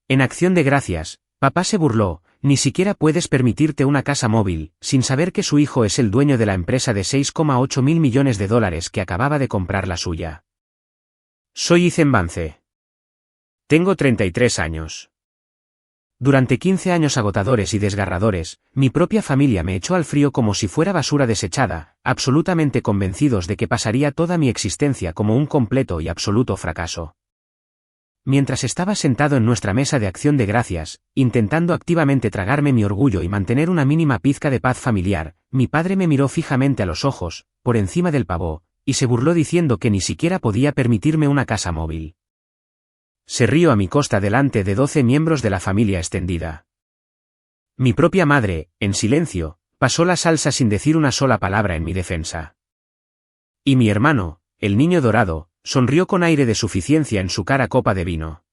En acción de gracias, papá se burló, ni siquiera puedes permitirte una casa móvil, sin saber que su hijo es el dueño de la empresa de 6,8 mil millones de dólares que acababa de comprar la suya. Soy Ethan Vance. Tengo 33 años. Durante 15 años agotadores y desgarradores, mi propia familia me echó al frío como si fuera basura desechada, absolutamente convencidos de que pasaría toda mi existencia como un completo y absoluto fracaso. Mientras estaba sentado en nuestra mesa de acción de gracias, intentando activamente tragarme mi orgullo y mantener una mínima pizca de paz familiar, mi padre me miró fijamente a los ojos, por encima del pavó, y se burló diciendo que ni siquiera podía permitirme una casa móvil. Se rió a mi costa delante de 12 miembros de la familia extendida. Mi propia madre, en silencio, pasó la salsa sin decir una sola palabra en mi defensa. Y mi hermano, el niño dorado, sonrió con aire de suficiencia en su cara copa de vino.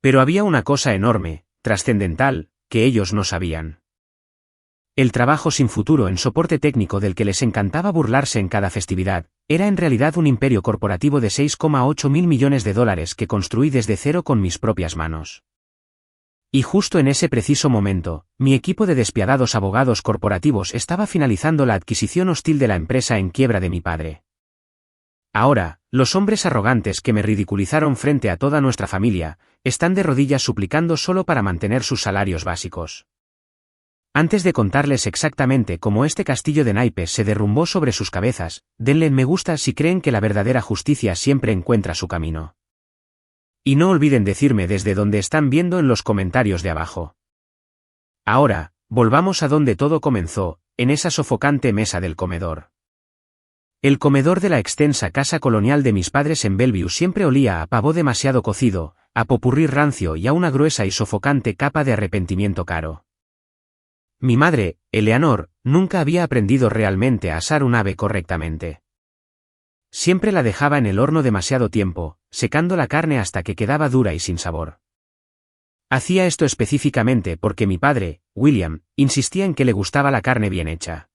Pero había una cosa enorme, trascendental, que ellos no sabían. El trabajo sin futuro en soporte técnico del que les encantaba burlarse en cada festividad, era en realidad un imperio corporativo de 6,8 mil millones de dólares que construí desde cero con mis propias manos. Y justo en ese preciso momento, mi equipo de despiadados abogados corporativos estaba finalizando la adquisición hostil de la empresa en quiebra de mi padre. Ahora, los hombres arrogantes que me ridiculizaron frente a toda nuestra familia, están de rodillas suplicando solo para mantener sus salarios básicos. Antes de contarles exactamente cómo este castillo de naipes se derrumbó sobre sus cabezas, denle me gusta si creen que la verdadera justicia siempre encuentra su camino. Y no olviden decirme desde donde están viendo en los comentarios de abajo. Ahora, volvamos a donde todo comenzó, en esa sofocante mesa del comedor. El comedor de la extensa casa colonial de mis padres en Bellevue siempre olía a pavo demasiado cocido, a popurrí rancio y a una gruesa y sofocante capa de arrepentimiento caro. Mi madre, Eleanor, nunca había aprendido realmente a asar un ave correctamente. Siempre la dejaba en el horno demasiado tiempo, secando la carne hasta que quedaba dura y sin sabor. Hacía esto específicamente porque mi padre, William, insistía en que le gustaba la carne bien hecha.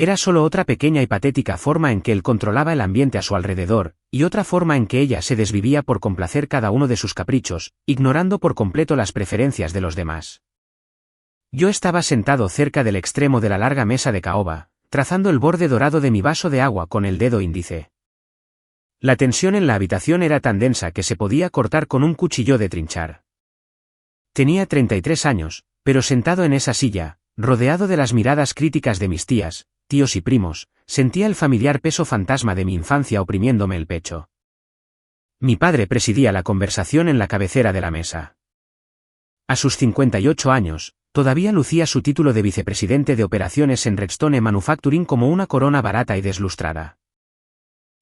Era solo otra pequeña y patética forma en que él controlaba el ambiente a su alrededor, y otra forma en que ella se desvivía por complacer cada uno de sus caprichos, ignorando por completo las preferencias de los demás. Yo estaba sentado cerca del extremo de la larga mesa de caoba, trazando el borde dorado de mi vaso de agua con el dedo índice. La tensión en la habitación era tan densa que se podía cortar con un cuchillo de trinchar. Tenía 33 años, pero sentado en esa silla, rodeado de las miradas críticas de mis tías, tíos y primos, sentía el familiar peso fantasma de mi infancia oprimiéndome el pecho. Mi padre presidía la conversación en la cabecera de la mesa. A sus 58 años, todavía lucía su título de vicepresidente de operaciones en Redstone Manufacturing como una corona barata y deslustrada.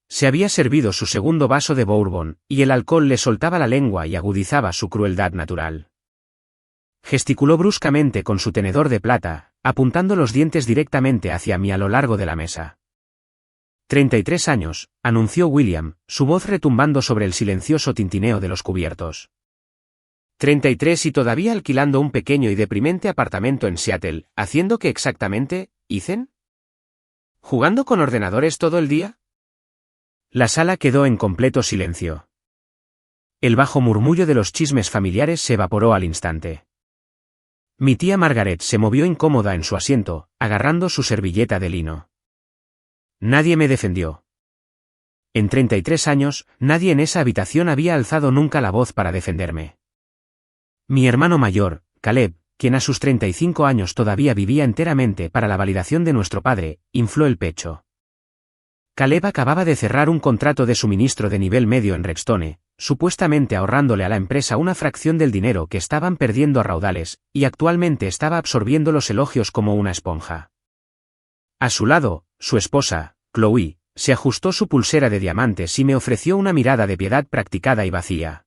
Se había servido su segundo vaso de bourbon, y el alcohol le soltaba la lengua y agudizaba su crueldad natural. Gesticuló bruscamente con su tenedor de plata, apuntando los dientes directamente hacia mí a lo largo de la mesa. 33 años, anunció William, su voz retumbando sobre el silencioso tintineo de los cubiertos. 33 y todavía alquilando un pequeño y deprimente apartamento en Seattle, ¿haciendo qué exactamente, Ethan? ¿Jugando con ordenadores todo el día? La sala quedó en completo silencio. El bajo murmullo de los chismes familiares se evaporó al instante. Mi tía Margaret se movió incómoda en su asiento, agarrando su servilleta de lino. Nadie me defendió. En 33 años, nadie en esa habitación había alzado nunca la voz para defenderme. Mi hermano mayor, Caleb, quien a sus 35 años todavía vivía enteramente para la validación de nuestro padre, infló el pecho. Caleb acababa de cerrar un contrato de suministro de nivel medio en Redstone, supuestamente ahorrándole a la empresa una fracción del dinero que estaban perdiendo a raudales, y actualmente estaba absorbiendo los elogios como una esponja. A su lado, su esposa, Chloe, se ajustó su pulsera de diamantes y me ofreció una mirada de piedad practicada y vacía.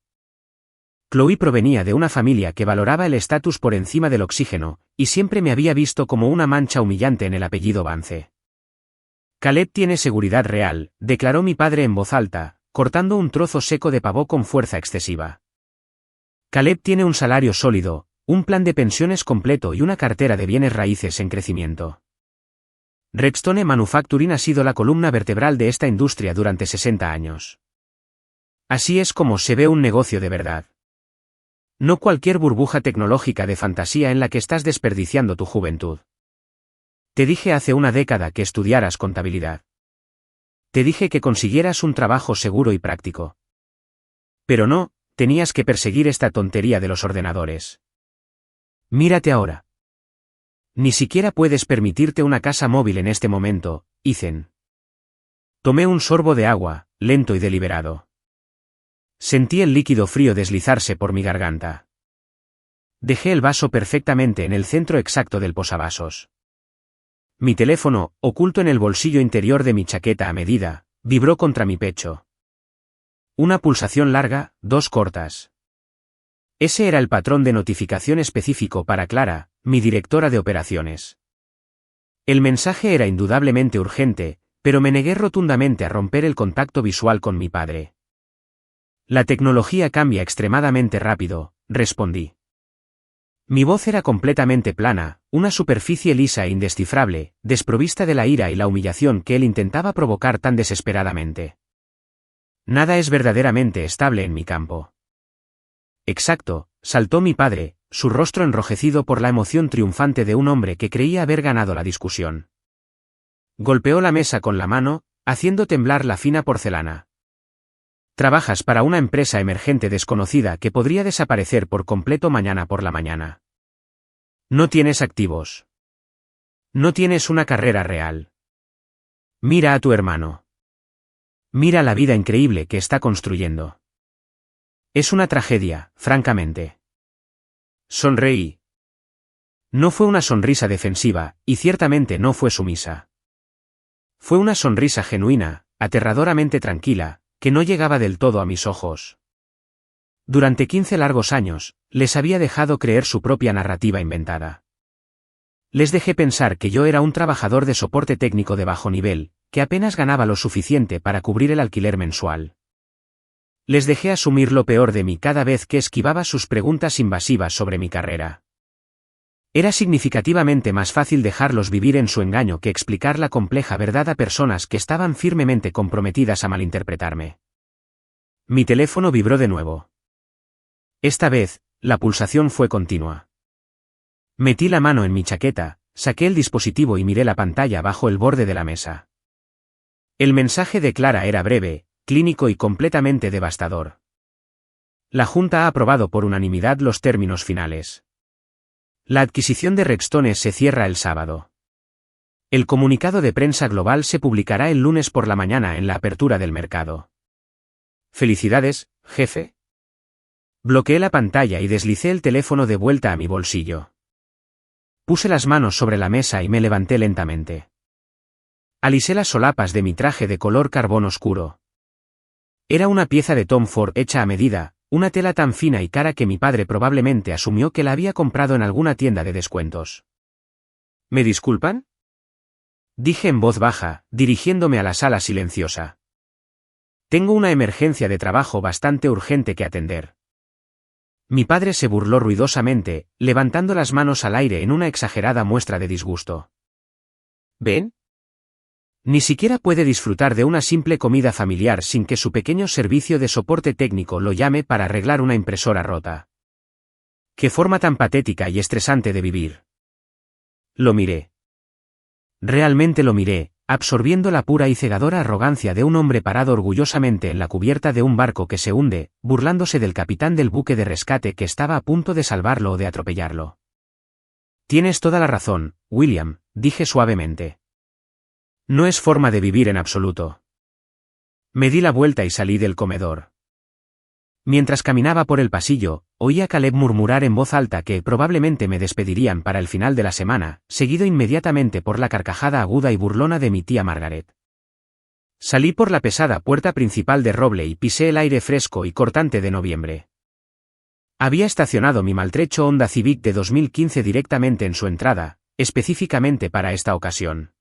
Chloe provenía de una familia que valoraba el estatus por encima del oxígeno, y siempre me había visto como una mancha humillante en el apellido Vance. Caleb tiene seguridad real, declaró mi padre en voz alta, cortando un trozo seco de pavó con fuerza excesiva. Caleb tiene un salario sólido, un plan de pensiones completo y una cartera de bienes raíces en crecimiento. Redstone Manufacturing ha sido la columna vertebral de esta industria durante 60 años. Así es como se ve un negocio de verdad. No cualquier burbuja tecnológica de fantasía en la que estás desperdiciando tu juventud. Te dije hace una década que estudiaras contabilidad. Te dije que consiguieras un trabajo seguro y práctico. Pero no, tenías que perseguir esta tontería de los ordenadores. Mírate ahora. Ni siquiera puedes permitirte una casa móvil en este momento, Ethan. Tomé un sorbo de agua, lento y deliberado. Sentí el líquido frío deslizarse por mi garganta. Dejé el vaso perfectamente en el centro exacto del posavasos. Mi teléfono, oculto en el bolsillo interior de mi chaqueta a medida, vibró contra mi pecho. Una pulsación larga, dos cortas. Ese era el patrón de notificación específico para Clara, mi directora de operaciones. El mensaje era indudablemente urgente, pero me negué rotundamente a romper el contacto visual con mi padre. La tecnología cambia extremadamente rápido, respondí. Mi voz era completamente plana, una superficie lisa e indescifrable, desprovista de la ira y la humillación que él intentaba provocar tan desesperadamente. Nada es verdaderamente estable en mi campo. Exacto, saltó mi padre, su rostro enrojecido por la emoción triunfante de un hombre que creía haber ganado la discusión. Golpeó la mesa con la mano, haciendo temblar la fina porcelana. Trabajas para una empresa emergente desconocida que podría desaparecer por completo mañana por la mañana. No tienes activos. No tienes una carrera real. Mira a tu hermano. Mira la vida increíble que está construyendo. Es una tragedia, francamente. Sonreí. No fue una sonrisa defensiva, y ciertamente no fue sumisa. Fue una sonrisa genuina, aterradoramente tranquila, que no llegaba del todo a mis ojos. Durante 15 largos años, les había dejado creer su propia narrativa inventada. Les dejé pensar que yo era un trabajador de soporte técnico de bajo nivel, que apenas ganaba lo suficiente para cubrir el alquiler mensual. Les dejé asumir lo peor de mí cada vez que esquivaba sus preguntas invasivas sobre mi carrera. Era significativamente más fácil dejarlos vivir en su engaño que explicar la compleja verdad a personas que estaban firmemente comprometidas a malinterpretarme. Mi teléfono vibró de nuevo. Esta vez, la pulsación fue continua. Metí la mano en mi chaqueta, saqué el dispositivo y miré la pantalla bajo el borde de la mesa. El mensaje de Clara era breve, clínico y completamente devastador. La Junta ha aprobado por unanimidad los términos finales. La adquisición de Rextones se cierra el sábado. El comunicado de prensa global se publicará el lunes por la mañana en la apertura del mercado. Felicidades, jefe. Bloqueé la pantalla y deslicé el teléfono de vuelta a mi bolsillo. Puse las manos sobre la mesa y me levanté lentamente. Alisé las solapas de mi traje de color carbón oscuro. Era una pieza de Tom Ford hecha a medida, una tela tan fina y cara que mi padre probablemente asumió que la había comprado en alguna tienda de descuentos. ¿Me disculpan?, dije en voz baja, dirigiéndome a la sala silenciosa. Tengo una emergencia de trabajo bastante urgente que atender. Mi padre se burló ruidosamente, levantando las manos al aire en una exagerada muestra de disgusto. ¿Ven? Ni siquiera puede disfrutar de una simple comida familiar sin que su pequeño servicio de soporte técnico lo llame para arreglar una impresora rota. ¡Qué forma tan patética y estresante de vivir! Lo miré. Realmente lo miré, absorbiendo la pura y cegadora arrogancia de un hombre parado orgullosamente en la cubierta de un barco que se hunde, burlándose del capitán del buque de rescate que estaba a punto de salvarlo o de atropellarlo. Tienes toda la razón, William, dije suavemente. No es forma de vivir en absoluto. Me di la vuelta y salí del comedor. Mientras caminaba por el pasillo, oí a Caleb murmurar en voz alta que probablemente me despedirían para el final de la semana, seguido inmediatamente por la carcajada aguda y burlona de mi tía Margaret. Salí por la pesada puerta principal de roble y pisé el aire fresco y cortante de noviembre. Había estacionado mi maltrecho Honda Civic de 2015 directamente en su entrada, específicamente para esta ocasión.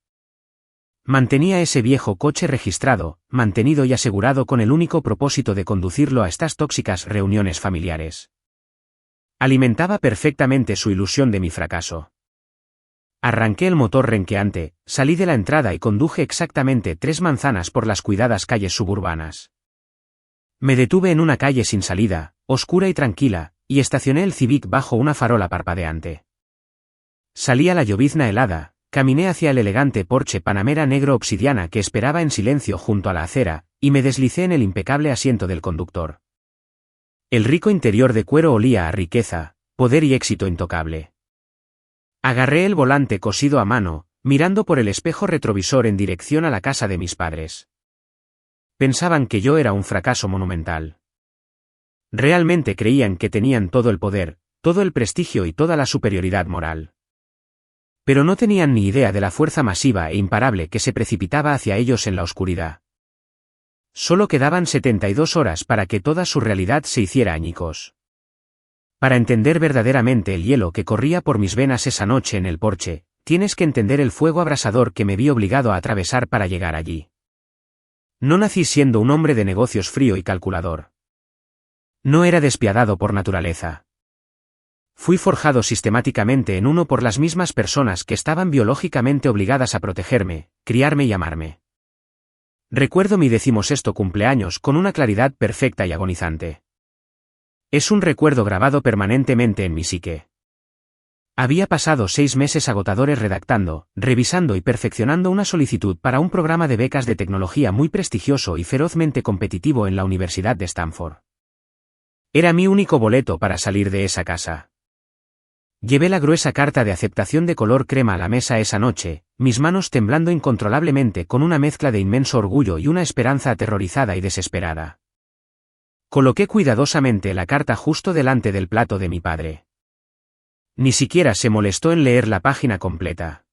Mantenía ese viejo coche registrado, mantenido y asegurado con el único propósito de conducirlo a estas tóxicas reuniones familiares. Alimentaba perfectamente su ilusión de mi fracaso. Arranqué el motor renqueante, salí de la entrada y conduje exactamente 3 manzanas por las cuidadas calles suburbanas. Me detuve en una calle sin salida, oscura y tranquila, y estacioné el Civic bajo una farola parpadeante. Salí a la llovizna helada, caminé hacia el elegante Porsche Panamera negro obsidiana que esperaba en silencio junto a la acera, y me deslicé en el impecable asiento del conductor. El rico interior de cuero olía a riqueza, poder y éxito intocable. Agarré el volante cosido a mano, mirando por el espejo retrovisor en dirección a la casa de mis padres. Pensaban que yo era un fracaso monumental. Realmente creían que tenían todo el poder, todo el prestigio y toda la superioridad moral. Pero no tenían ni idea de la fuerza masiva e imparable que se precipitaba hacia ellos en la oscuridad. Solo quedaban 72 horas para que toda su realidad se hiciera añicos. Para entender verdaderamente el hielo que corría por mis venas esa noche en el porche, tienes que entender el fuego abrasador que me vi obligado a atravesar para llegar allí. No nací siendo un hombre de negocios frío y calculador. No era despiadado por naturaleza. Fui forjado sistemáticamente en uno por las mismas personas que estaban biológicamente obligadas a protegerme, criarme y amarme. Recuerdo mi 16º cumpleaños con una claridad perfecta y agonizante. Es un recuerdo grabado permanentemente en mi psique. Había pasado 6 meses agotadores redactando, revisando y perfeccionando una solicitud para un programa de becas de tecnología muy prestigioso y ferozmente competitivo en la Universidad de Stanford. Era mi único boleto para salir de esa casa. Llevé la gruesa carta de aceptación de color crema a la mesa esa noche, mis manos temblando incontrolablemente con una mezcla de inmenso orgullo y una esperanza aterrorizada y desesperada. Coloqué cuidadosamente la carta justo delante del plato de mi padre. Ni siquiera se molestó en leer la página completa.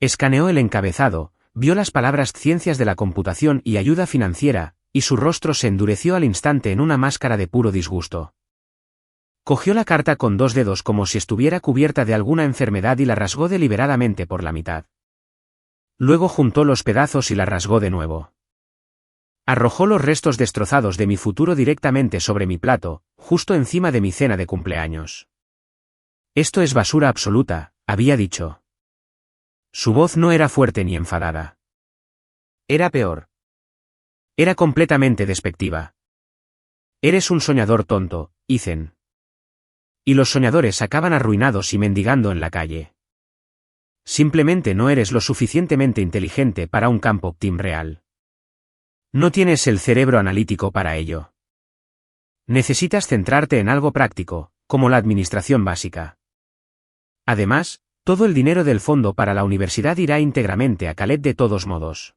Escaneó el encabezado, vio las palabras ciencias de la computación y ayuda financiera, y su rostro se endureció al instante en una máscara de puro disgusto. Cogió la carta con 2 dedos como si estuviera cubierta de alguna enfermedad y la rasgó deliberadamente por la mitad. Luego juntó los pedazos y la rasgó de nuevo. Arrojó los restos destrozados de mi futuro directamente sobre mi plato, justo encima de mi cena de cumpleaños. Esto es basura absoluta, había dicho. Su voz no era fuerte ni enfadada. Era peor. Era completamente despectiva. Eres un soñador tonto, Ethan. Y los soñadores acaban arruinados y mendigando en la calle. Simplemente no eres lo suficientemente inteligente para un campo optim real. No tienes el cerebro analítico para ello. Necesitas centrarte en algo práctico, como la administración básica. Además, todo el dinero del fondo para la universidad irá íntegramente a Khaled de todos modos.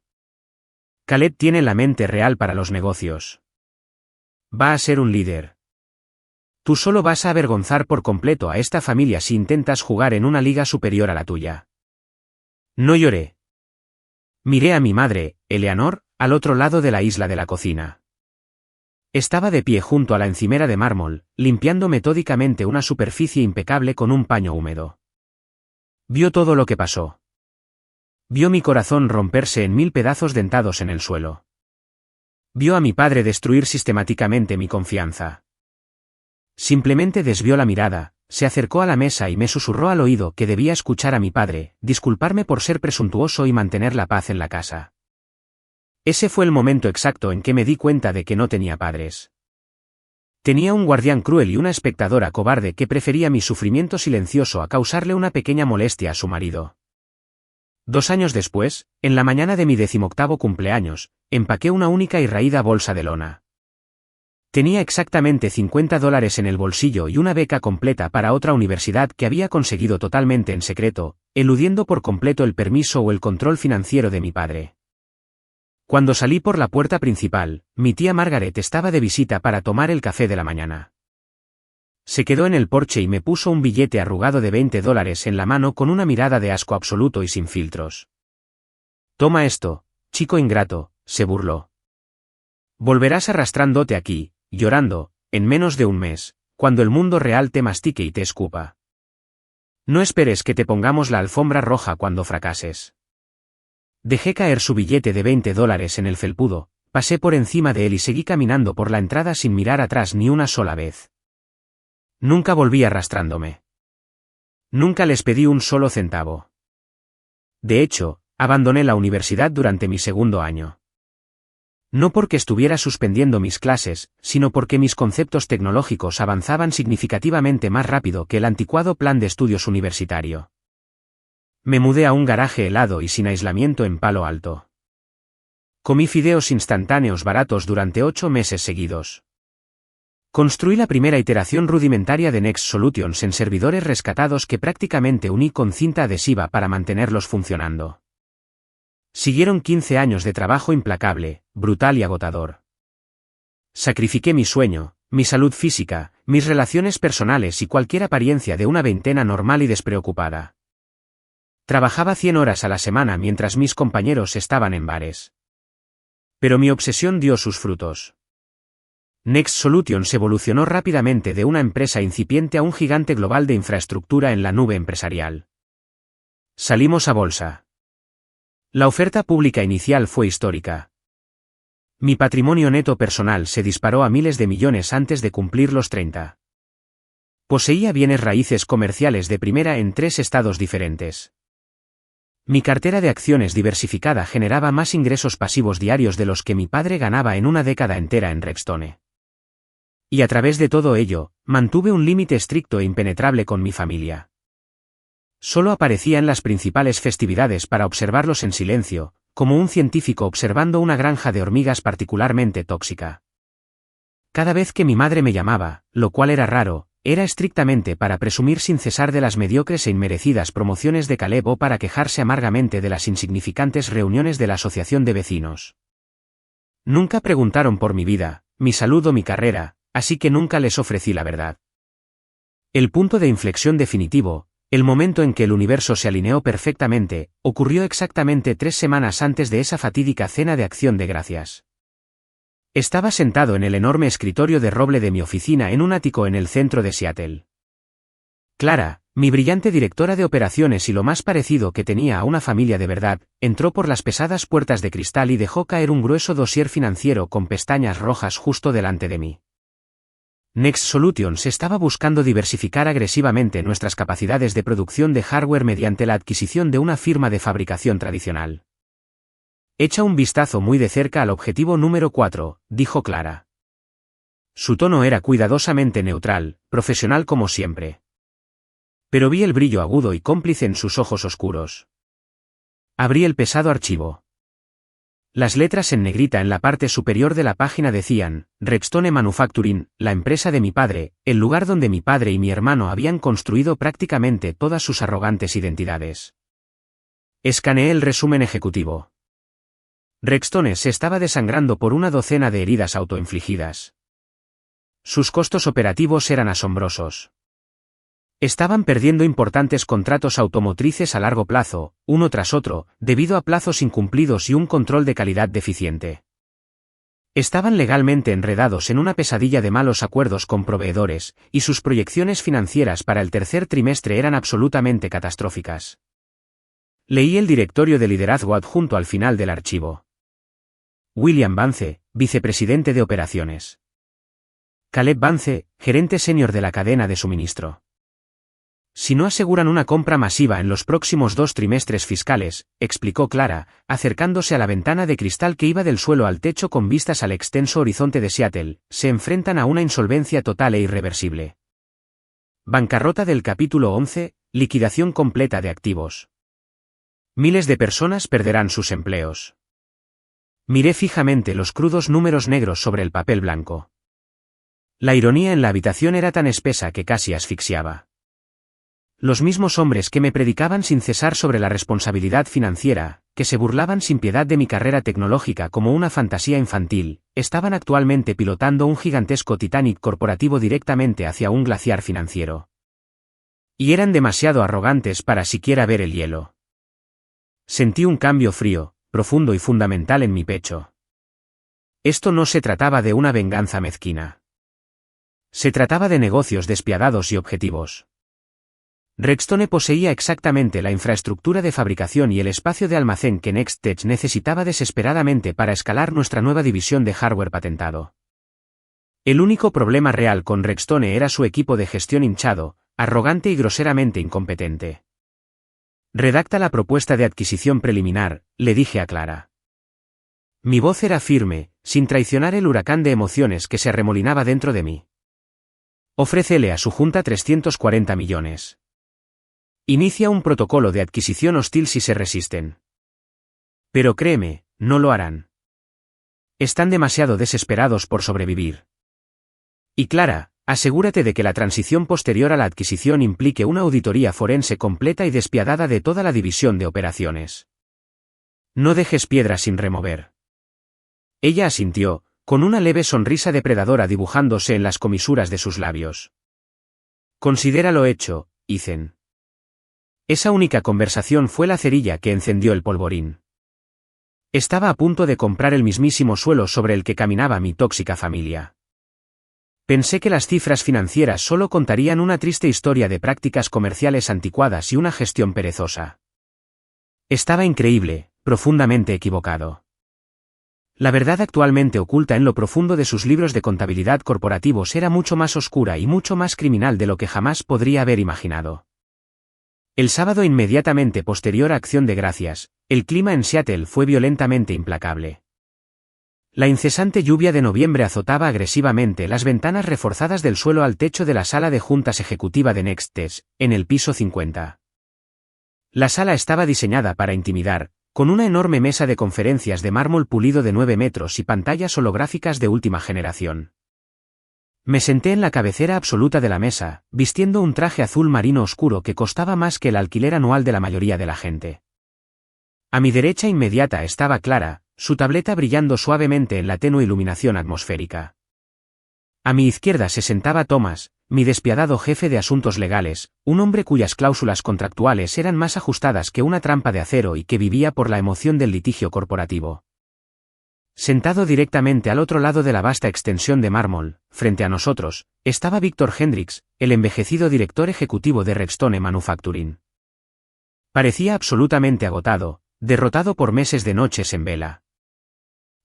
Khaled tiene la mente real para los negocios. Va a ser un líder. Tú solo vas a avergonzar por completo a esta familia si intentas jugar en una liga superior a la tuya. No lloré. Miré a mi madre, Eleanor, al otro lado de la isla de la cocina. Estaba de pie junto a la encimera de mármol, limpiando metódicamente una superficie impecable con un paño húmedo. Vio todo lo que pasó. Vio mi corazón romperse en 1000 pedazos dentados en el suelo. Vio a mi padre destruir sistemáticamente mi confianza. Simplemente desvió la mirada, se acercó a la mesa y me susurró al oído que debía escuchar a mi padre, disculparme por ser presuntuoso y mantener la paz en la casa. Ese fue el momento exacto en que me di cuenta de que no tenía padres. Tenía un guardián cruel y una espectadora cobarde que prefería mi sufrimiento silencioso a causarle una pequeña molestia a su marido. 2 años después, en la mañana de mi 18º cumpleaños, empaqué una única y raída bolsa de lona. Tenía exactamente $50 en el bolsillo y una beca completa para otra universidad que había conseguido totalmente en secreto, eludiendo por completo el permiso o el control financiero de mi padre. Cuando salí por la puerta principal, mi tía Margaret estaba de visita para tomar el café de la mañana. Se quedó en el porche y me puso un billete arrugado de $20 en la mano con una mirada de asco absoluto y sin filtros. Toma esto, chico ingrato, se burló. Volverás arrastrándote aquí, llorando, en menos de un mes, cuando el mundo real te mastique y te escupa. No esperes que te pongamos la alfombra roja cuando fracases. Dejé caer su billete de $20 en el felpudo, pasé por encima de él y seguí caminando por la entrada sin mirar atrás ni una sola vez. Nunca volví arrastrándome. Nunca les pedí un solo centavo. De hecho, abandoné la universidad durante mi 2º año. No porque estuviera suspendiendo mis clases, sino porque mis conceptos tecnológicos avanzaban significativamente más rápido que el anticuado plan de estudios universitario. Me mudé a un garaje helado y sin aislamiento en Palo Alto. Comí fideos instantáneos baratos durante 8 meses seguidos. Construí la primera iteración rudimentaria de Next Solutions en servidores rescatados que prácticamente uní con cinta adhesiva para mantenerlos funcionando. Siguieron 15 años de trabajo implacable, brutal y agotador. Sacrifiqué mi sueño, mi salud física, mis relaciones personales y cualquier apariencia de una veintena normal y despreocupada. Trabajaba 100 horas a la semana mientras mis compañeros estaban en bares. Pero mi obsesión dio sus frutos. Next Solutions evolucionó rápidamente de una empresa incipiente a un gigante global de infraestructura en la nube empresarial. Salimos a bolsa. La oferta pública inicial fue histórica. Mi patrimonio neto personal se disparó a miles de millones antes de cumplir los 30. Poseía bienes raíces comerciales de primera en 3 estados diferentes. Mi cartera de acciones diversificada generaba más ingresos pasivos diarios de los que mi padre ganaba en una década entera en Rexstone. Y a través de todo ello, mantuve un límite estricto e impenetrable con mi familia. Solo aparecía en las principales festividades para observarlos en silencio, como un científico observando una granja de hormigas particularmente tóxica. Cada vez que mi madre me llamaba, lo cual era raro, era estrictamente para presumir sin cesar de las mediocres e inmerecidas promociones de Caleb o para quejarse amargamente de las insignificantes reuniones de la asociación de vecinos. Nunca preguntaron por mi vida, mi salud o mi carrera, así que nunca les ofrecí la verdad. El punto de inflexión definitivo, el momento en que el universo se alineó perfectamente, ocurrió exactamente 3 semanas antes de esa fatídica cena de acción de gracias. Estaba sentado en el enorme escritorio de roble de mi oficina en un ático en el centro de Seattle. Clara, mi brillante directora de operaciones y lo más parecido que tenía a una familia de verdad, entró por las pesadas puertas de cristal y dejó caer un grueso dossier financiero con pestañas rojas justo delante de mí. Next Solutions estaba buscando diversificar agresivamente nuestras capacidades de producción de hardware mediante la adquisición de una firma de fabricación tradicional. Echa un vistazo muy de cerca al objetivo número 4, dijo Clara. Su tono era cuidadosamente neutral, profesional como siempre. Pero vi el brillo agudo y cómplice en sus ojos oscuros. Abrí el pesado archivo. Las letras en negrita en la parte superior de la página decían, Rexstone Manufacturing, la empresa de mi padre, el lugar donde mi padre y mi hermano habían construido prácticamente todas sus arrogantes identidades. Escaneé el resumen ejecutivo. Rexstone se estaba desangrando por una docena de heridas autoinfligidas. Sus costos operativos eran asombrosos. Estaban perdiendo importantes contratos automotrices a largo plazo, uno tras otro, debido a plazos incumplidos y un control de calidad deficiente. Estaban legalmente enredados en una pesadilla de malos acuerdos con proveedores, y sus proyecciones financieras para el tercer trimestre eran absolutamente catastróficas. Leí el directorio de liderazgo adjunto al final del archivo. William Vance, vicepresidente de operaciones. Caleb Vance, gerente senior de la cadena de suministro. Si no aseguran una compra masiva en los próximos 2 trimestres fiscales, explicó Clara, acercándose a la ventana de cristal que iba del suelo al techo con vistas al extenso horizonte de Seattle, se enfrentan a una insolvencia total e irreversible. Bancarrota del capítulo 11, liquidación completa de activos. Miles de personas perderán sus empleos. Miré fijamente los crudos números negros sobre el papel blanco. La ironía en la habitación era tan espesa que casi asfixiaba. Los mismos hombres que me predicaban sin cesar sobre la responsabilidad financiera, que se burlaban sin piedad de mi carrera tecnológica como una fantasía infantil, estaban actualmente pilotando un gigantesco Titanic corporativo directamente hacia un glaciar financiero. Y eran demasiado arrogantes para siquiera ver el hielo. Sentí un cambio frío, profundo y fundamental en mi pecho. Esto no se trataba de una venganza mezquina. Se trataba de negocios despiadados y objetivos. Rexstone poseía exactamente la infraestructura de fabricación y el espacio de almacén que NextTech necesitaba desesperadamente para escalar nuestra nueva división de hardware patentado. El único problema real con Rexstone era su equipo de gestión hinchado, arrogante y groseramente incompetente. Redacta la propuesta de adquisición preliminar, le dije a Clara. Mi voz era firme, sin traicionar el huracán de emociones que se arremolinaba dentro de mí. Ofrécele a su junta 340 millones. Inicia un protocolo de adquisición hostil si se resisten. Pero créeme, no lo harán. Están demasiado desesperados por sobrevivir. Y Clara, asegúrate de que la transición posterior a la adquisición implique una auditoría forense completa y despiadada de toda la división de operaciones. No dejes piedra sin remover. Ella asintió, con una leve sonrisa depredadora dibujándose en las comisuras de sus labios. Considéralo hecho, Ethan. Esa única conversación fue la cerilla que encendió el polvorín. Estaba a punto de comprar el mismísimo suelo sobre el que caminaba mi tóxica familia. Pensé que las cifras financieras solo contarían una triste historia de prácticas comerciales anticuadas y una gestión perezosa. Estaba increíble, profundamente equivocado. La verdad actualmente oculta en lo profundo de sus libros de contabilidad corporativos era mucho más oscura y mucho más criminal de lo que jamás podría haber imaginado. El sábado inmediatamente posterior a Acción de Gracias, el clima en Seattle fue violentamente implacable. La incesante lluvia de noviembre azotaba agresivamente las ventanas reforzadas del suelo al techo de la sala de juntas ejecutiva de Nextes, en el piso 50. La sala estaba diseñada para intimidar, con una enorme mesa de conferencias de mármol pulido de 9 metros y pantallas holográficas de última generación. Me senté en la cabecera absoluta de la mesa, vistiendo un traje azul marino oscuro que costaba más que el alquiler anual de la mayoría de la gente. A mi derecha inmediata estaba Clara, su tableta brillando suavemente en la tenue iluminación atmosférica. A mi izquierda se sentaba Thomas, mi despiadado jefe de asuntos legales, un hombre cuyas cláusulas contractuales eran más ajustadas que una trampa de acero y que vivía por la emoción del litigio corporativo. Sentado directamente al otro lado de la vasta extensión de mármol, frente a nosotros, estaba Victor Hendricks, el envejecido director ejecutivo de Redstone Manufacturing. Parecía absolutamente agotado, derrotado por meses de noches en vela.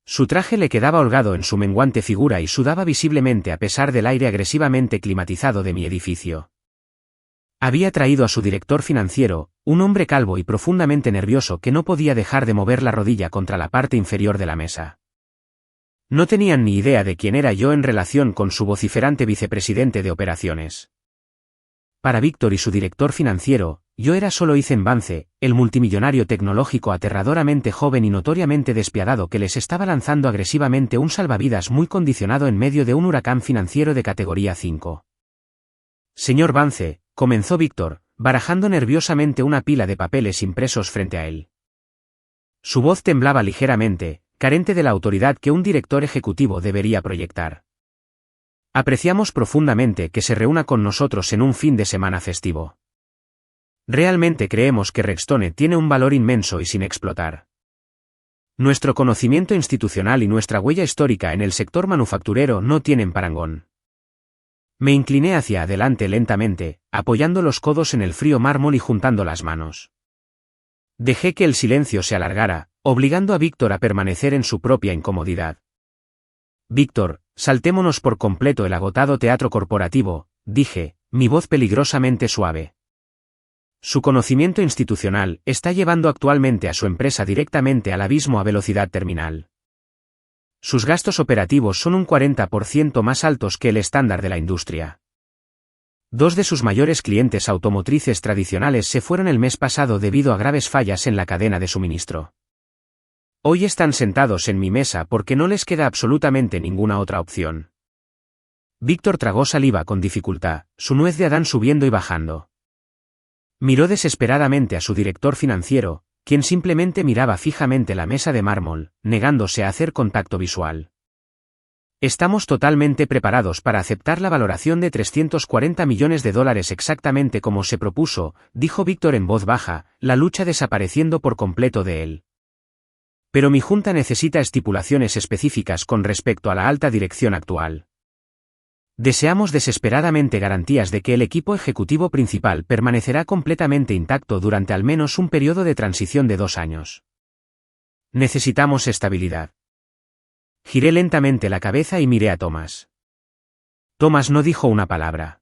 Su traje le quedaba holgado en su menguante figura y sudaba visiblemente a pesar del aire agresivamente climatizado de mi edificio. Había traído a su director financiero, un hombre calvo y profundamente nervioso que no podía dejar de mover la rodilla contra la parte inferior de la mesa. No tenían ni idea de quién era yo en relación con su vociferante vicepresidente de operaciones. Para Víctor y su director financiero, yo era solo Ethan Vance, el multimillonario tecnológico aterradoramente joven y notoriamente despiadado que les estaba lanzando agresivamente un salvavidas muy condicionado en medio de un huracán financiero de categoría 5. Señor Vance, comenzó Víctor, barajando nerviosamente una pila de papeles impresos frente a él. Su voz temblaba ligeramente, carente de la autoridad que un director ejecutivo debería proyectar. Apreciamos profundamente que se reúna con nosotros en un fin de semana festivo. Realmente creemos que Redstone tiene un valor inmenso y sin explotar. Nuestro conocimiento institucional y nuestra huella histórica en el sector manufacturero no tienen parangón. Me incliné hacia adelante lentamente, apoyando los codos en el frío mármol y juntando las manos. Dejé que el silencio se alargara, obligando a Víctor a permanecer en su propia incomodidad. Víctor, saltémonos por completo el agotado teatro corporativo, dije, mi voz peligrosamente suave. Su conocimiento institucional está llevando actualmente a su empresa directamente al abismo a velocidad terminal. Sus gastos operativos son un 40% más altos que el estándar de la industria. 2 de sus mayores clientes automotrices tradicionales se fueron el mes pasado debido a graves fallas en la cadena de suministro. Hoy están sentados en mi mesa porque no les queda absolutamente ninguna otra opción. Víctor tragó saliva con dificultad, su nuez de Adán subiendo y bajando. Miró desesperadamente a su director financiero, quien simplemente miraba fijamente la mesa de mármol, negándose a hacer contacto visual. Estamos totalmente preparados para aceptar la valoración de 340 millones de dólares exactamente como se propuso, dijo Víctor en voz baja, la lucha desapareciendo por completo de él. Pero mi junta necesita estipulaciones específicas con respecto a la alta dirección actual. Deseamos desesperadamente garantías de que el equipo ejecutivo principal permanecerá completamente intacto durante al menos un periodo de transición de 2 años. Necesitamos estabilidad. Giré lentamente la cabeza y miré a Thomas. Thomas no dijo una palabra.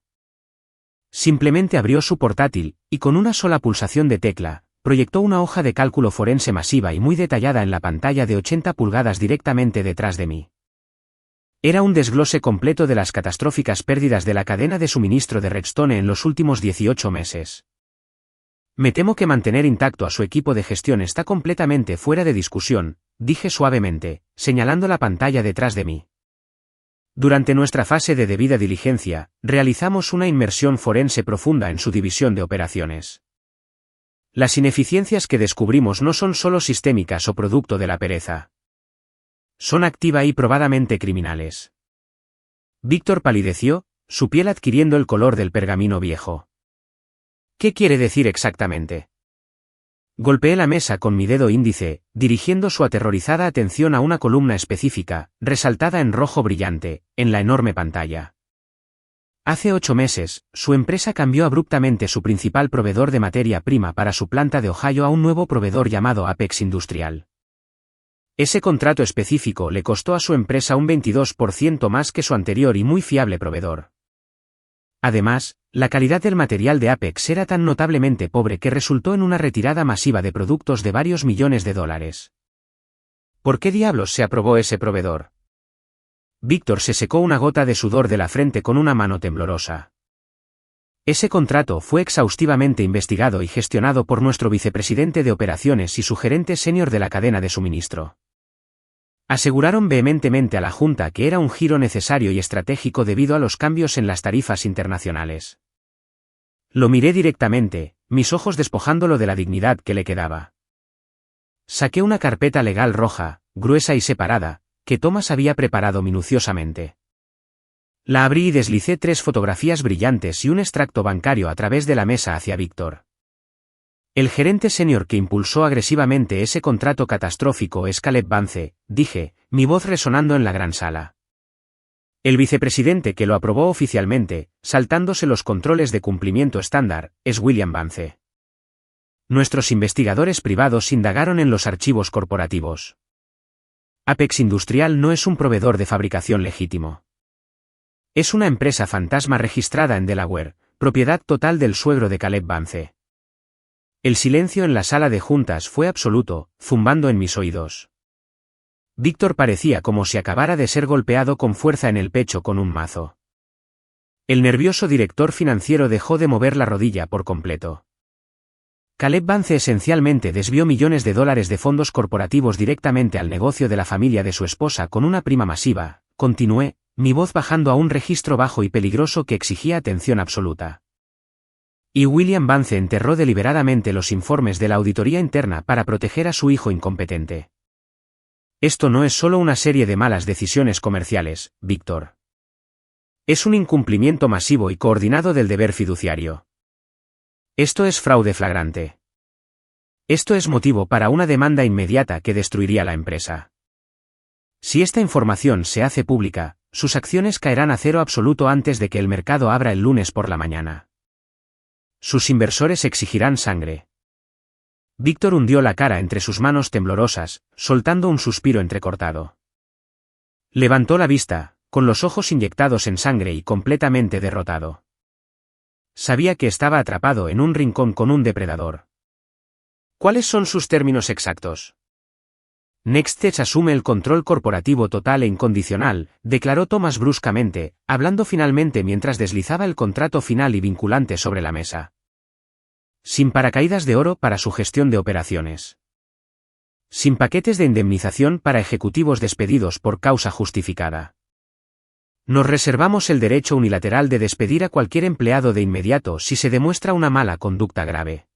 Simplemente abrió su portátil, y con una sola pulsación de tecla, proyectó una hoja de cálculo forense masiva y muy detallada en la pantalla de 80 pulgadas directamente detrás de mí. Era un desglose completo de las catastróficas pérdidas de la cadena de suministro de Redstone en los últimos 18 meses. Me temo que mantener intacto a su equipo de gestión está completamente fuera de discusión, dije suavemente, señalando la pantalla detrás de mí. Durante nuestra fase de debida diligencia, realizamos una inmersión forense profunda en su división de operaciones. Las ineficiencias que descubrimos no son solo sistémicas o producto de la pereza. Son activa y probadamente criminales. Víctor palideció, su piel adquiriendo el color del pergamino viejo. ¿Qué quiere decir exactamente? Golpeé la mesa con mi dedo índice, dirigiendo su aterrorizada atención a una columna específica, resaltada en rojo brillante, en la enorme pantalla. Hace 8 meses, su empresa cambió abruptamente su principal proveedor de materia prima para su planta de Ohio a un nuevo proveedor llamado Apex Industrial. Ese contrato específico le costó a su empresa un 22% más que su anterior y muy fiable proveedor. Además, la calidad del material de Apex era tan notablemente pobre que resultó en una retirada masiva de productos de varios millones de dólares. ¿Por qué diablos se aprobó ese proveedor? Víctor se secó una gota de sudor de la frente con una mano temblorosa. Ese contrato fue exhaustivamente investigado y gestionado por nuestro vicepresidente de operaciones y su gerente senior de la cadena de suministro. Aseguraron vehementemente a la Junta que era un giro necesario y estratégico debido a los cambios en las tarifas internacionales. Lo miré directamente, mis ojos despojándolo de la dignidad que le quedaba. Saqué una carpeta legal roja, gruesa y separada, que Thomas había preparado minuciosamente. La abrí y deslicé 3 fotografías brillantes y un extracto bancario a través de la mesa hacia Víctor. El gerente senior que impulsó agresivamente ese contrato catastrófico es Caleb Vance, dije, mi voz resonando en la gran sala. El vicepresidente que lo aprobó oficialmente, saltándose los controles de cumplimiento estándar, es William Vance. Nuestros investigadores privados indagaron en los archivos corporativos. Apex Industrial no es un proveedor de fabricación legítimo. Es una empresa fantasma registrada en Delaware, propiedad total del suegro de Caleb Vance. El silencio en la sala de juntas fue absoluto, zumbando en mis oídos. Víctor parecía como si acabara de ser golpeado con fuerza en el pecho con un mazo. El nervioso director financiero dejó de mover la rodilla por completo. Caleb Vance esencialmente desvió millones de dólares de fondos corporativos directamente al negocio de la familia de su esposa con una prima masiva, continué, mi voz bajando a un registro bajo y peligroso que exigía atención absoluta. Y William Vance enterró deliberadamente los informes de la auditoría interna para proteger a su hijo incompetente. Esto no es solo una serie de malas decisiones comerciales, Víctor. Es un incumplimiento masivo y coordinado del deber fiduciario. Esto es fraude flagrante. Esto es motivo para una demanda inmediata que destruiría la empresa. Si esta información se hace pública, sus acciones caerán a cero absoluto antes de que el mercado abra el lunes por la mañana. Sus inversores exigirán sangre. Víctor hundió la cara entre sus manos temblorosas, soltando un suspiro entrecortado. Levantó la vista, con los ojos inyectados en sangre y completamente derrotado. Sabía que estaba atrapado en un rincón con un depredador. ¿Cuáles son sus términos exactos? Nextech asume el control corporativo total e incondicional, declaró Thomas bruscamente, hablando finalmente mientras deslizaba el contrato final y vinculante sobre la mesa. Sin paracaídas de oro para su gestión de operaciones. Sin paquetes de indemnización para ejecutivos despedidos por causa justificada. Nos reservamos el derecho unilateral de despedir a cualquier empleado de inmediato si se demuestra una mala conducta grave.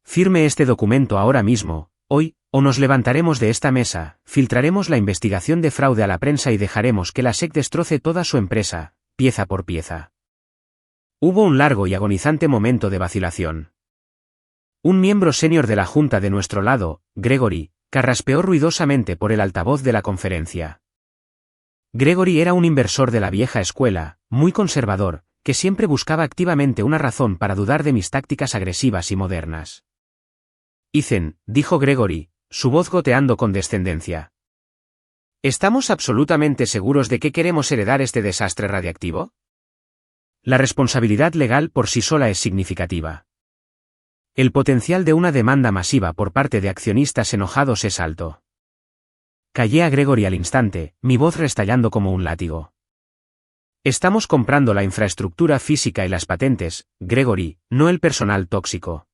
Firme este documento ahora mismo, hoy, o nos levantaremos de esta mesa, filtraremos la investigación de fraude a la prensa y dejaremos que la SEC destroce toda su empresa, pieza por pieza. Hubo un largo y agonizante momento de vacilación. Un miembro senior de la junta de nuestro lado, Gregory, carraspeó ruidosamente por el altavoz de la conferencia. Gregory era un inversor de la vieja escuela, muy conservador, que siempre buscaba activamente una razón para dudar de mis tácticas agresivas y modernas. Ethan, dijo Gregory, su voz goteando con descendencia. ¿Estamos absolutamente seguros de que queremos heredar este desastre radiactivo? La responsabilidad legal por sí sola es significativa. El potencial de una demanda masiva por parte de accionistas enojados es alto. Callé a Gregory al instante, mi voz restallando como un látigo. Estamos comprando la infraestructura física y las patentes, Gregory, no el personal tóxico.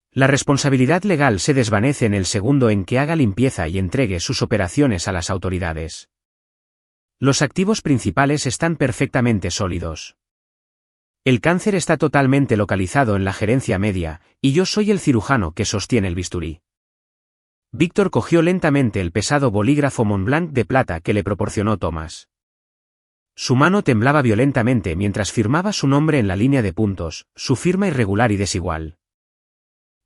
La responsabilidad legal se desvanece en el segundo en que haga limpieza y entregue sus operaciones a las autoridades. Los activos principales están perfectamente sólidos. El cáncer está totalmente localizado en la gerencia media, y yo soy el cirujano que sostiene el bisturí. Víctor cogió lentamente el pesado bolígrafo Montblanc de plata que le proporcionó Thomas. Su mano temblaba violentamente mientras firmaba su nombre en la línea de puntos, su firma irregular y desigual.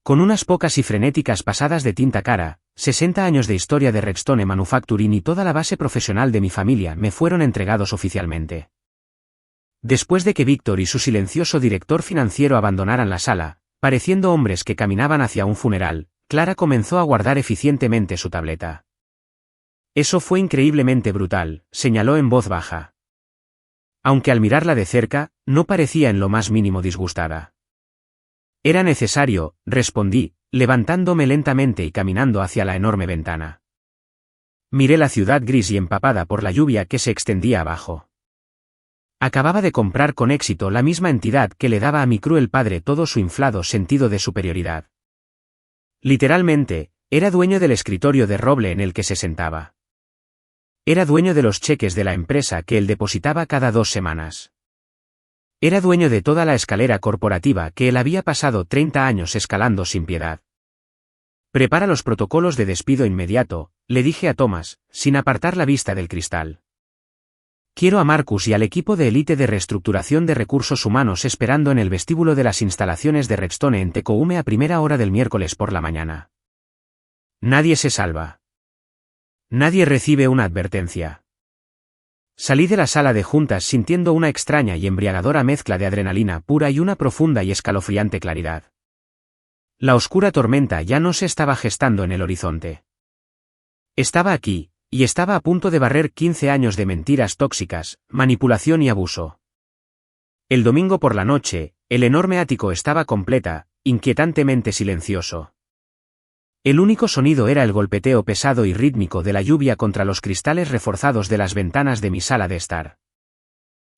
Con unas pocas y frenéticas pasadas de tinta cara, 60 años de historia de Redstone Manufacturing y toda la base profesional de mi familia me fueron entregados oficialmente. Después de que Víctor y su silencioso director financiero abandonaran la sala, pareciendo hombres que caminaban hacia un funeral, Clara comenzó a guardar eficientemente su tableta. Eso fue increíblemente brutal, señaló en voz baja. Aunque al mirarla de cerca, no parecía en lo más mínimo disgustada. Era necesario, respondí, levantándome lentamente y caminando hacia la enorme ventana. Miré la ciudad gris y empapada por la lluvia que se extendía abajo. Acababa de comprar con éxito la misma entidad que le daba a mi cruel padre todo su inflado sentido de superioridad. Literalmente, era dueño del escritorio de roble en el que se sentaba. Era dueño de los cheques de la empresa que él depositaba cada 2 semanas. Era dueño de toda la escalera corporativa que él había pasado 30 años escalando sin piedad. Prepara los protocolos de despido inmediato, le dije a Thomas, sin apartar la vista del cristal. Quiero a Marcus y al equipo de élite de reestructuración de recursos humanos esperando en el vestíbulo de las instalaciones de Redstone en Tecoume a primera hora del miércoles por la mañana. Nadie se salva. Nadie recibe una advertencia. Salí de la sala de juntas sintiendo una extraña y embriagadora mezcla de adrenalina pura y una profunda y escalofriante claridad. La oscura tormenta ya no se estaba gestando en el horizonte. Estaba aquí, y estaba a punto de barrer 15 años de mentiras tóxicas, manipulación y abuso. El domingo por la noche, el enorme ático estaba completa, inquietantemente silencioso. El único sonido era el golpeteo pesado y rítmico de la lluvia contra los cristales reforzados de las ventanas de mi sala de estar.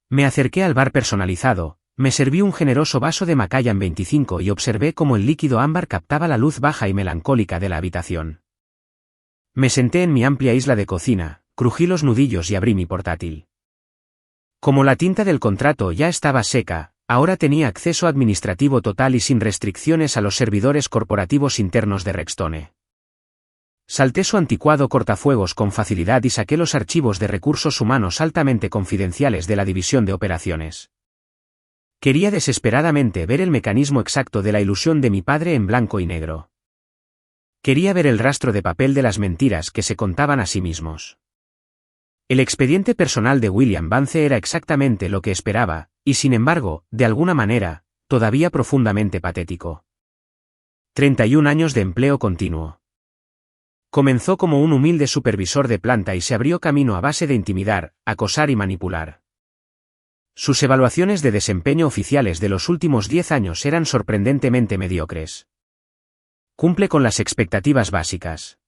Me acerqué al bar personalizado, me serví un generoso vaso de Macallan 25 y observé cómo el líquido ámbar captaba la luz baja y melancólica de la habitación. Me senté en mi amplia isla de cocina, crují los nudillos y abrí mi portátil. Como la tinta del contrato ya estaba seca, ahora tenía acceso administrativo total y sin restricciones a los servidores corporativos internos de Redstone. Salté su anticuado cortafuegos con facilidad y saqué los archivos de recursos humanos altamente confidenciales de la división de operaciones. Quería desesperadamente ver el mecanismo exacto de la ilusión de mi padre en blanco y negro. Quería ver el rastro de papel de las mentiras que se contaban a sí mismos. El expediente personal de William Vance era exactamente lo que esperaba, y sin embargo, de alguna manera, todavía profundamente patético. 31 años de empleo continuo. Comenzó como un humilde supervisor de planta y se abrió camino a base de intimidar, acosar y manipular. Sus evaluaciones de desempeño oficiales de los últimos 10 años eran sorprendentemente mediocres. Cumple con las expectativas básicas.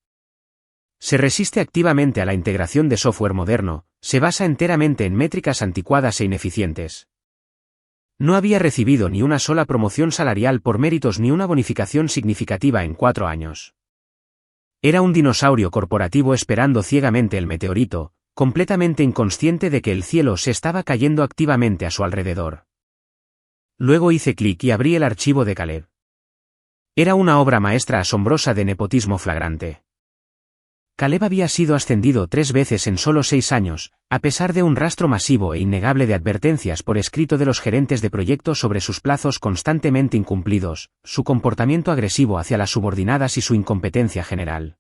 Se resiste activamente a la integración de software moderno, se basa enteramente en métricas anticuadas e ineficientes. No había recibido ni una sola promoción salarial por méritos ni una bonificación significativa en 4 años. Era un dinosaurio corporativo esperando ciegamente el meteorito, completamente inconsciente de que el cielo se estaba cayendo activamente a su alrededor. Luego hice clic y abrí el archivo de Caleb. Era una obra maestra asombrosa de nepotismo flagrante. Caleb había sido ascendido 3 veces en solo 6 años, a pesar de un rastro masivo e innegable de advertencias por escrito de los gerentes de proyecto sobre sus plazos constantemente incumplidos, su comportamiento agresivo hacia las subordinadas y su incompetencia general.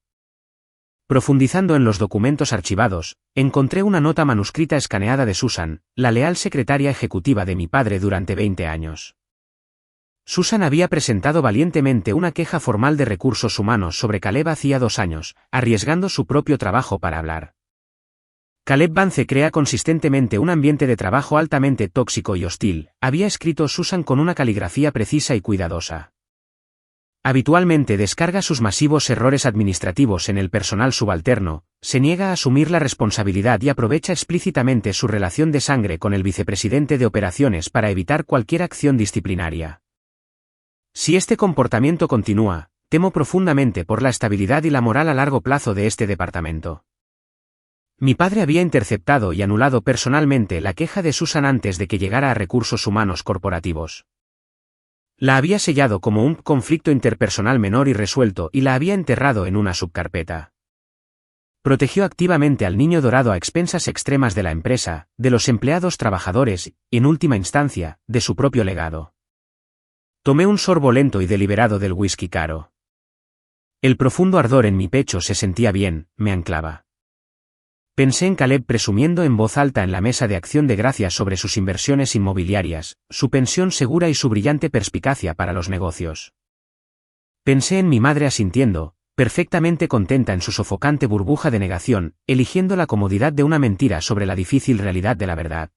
Profundizando en los documentos archivados, encontré una nota manuscrita escaneada de Susan, la leal secretaria ejecutiva de mi padre durante 20 años. Susan había presentado valientemente una queja formal de recursos humanos sobre Caleb hacía 2 años, arriesgando su propio trabajo para hablar. Caleb Vance crea consistentemente un ambiente de trabajo altamente tóxico y hostil, había escrito Susan con una caligrafía precisa y cuidadosa. Habitualmente descarga sus masivos errores administrativos en el personal subalterno, se niega a asumir la responsabilidad y aprovecha explícitamente su relación de sangre con el vicepresidente de operaciones para evitar cualquier acción disciplinaria. Si este comportamiento continúa, temo profundamente por la estabilidad y la moral a largo plazo de este departamento. Mi padre había interceptado y anulado personalmente la queja de Susan antes de que llegara a recursos humanos corporativos. La había sellado como un conflicto interpersonal menor y resuelto y la había enterrado en una subcarpeta. Protegió activamente al niño dorado a expensas extremas de la empresa, de los empleados trabajadores y, en última instancia, de su propio legado. Tomé un sorbo lento y deliberado del whisky caro. El profundo ardor en mi pecho se sentía bien, me anclaba. Pensé en Caleb presumiendo en voz alta en la mesa de acción de gracias sobre sus inversiones inmobiliarias, su pensión segura y su brillante perspicacia para los negocios. Pensé en mi madre asintiendo, perfectamente contenta en su sofocante burbuja de negación, eligiendo la comodidad de una mentira sobre la difícil realidad de la verdad.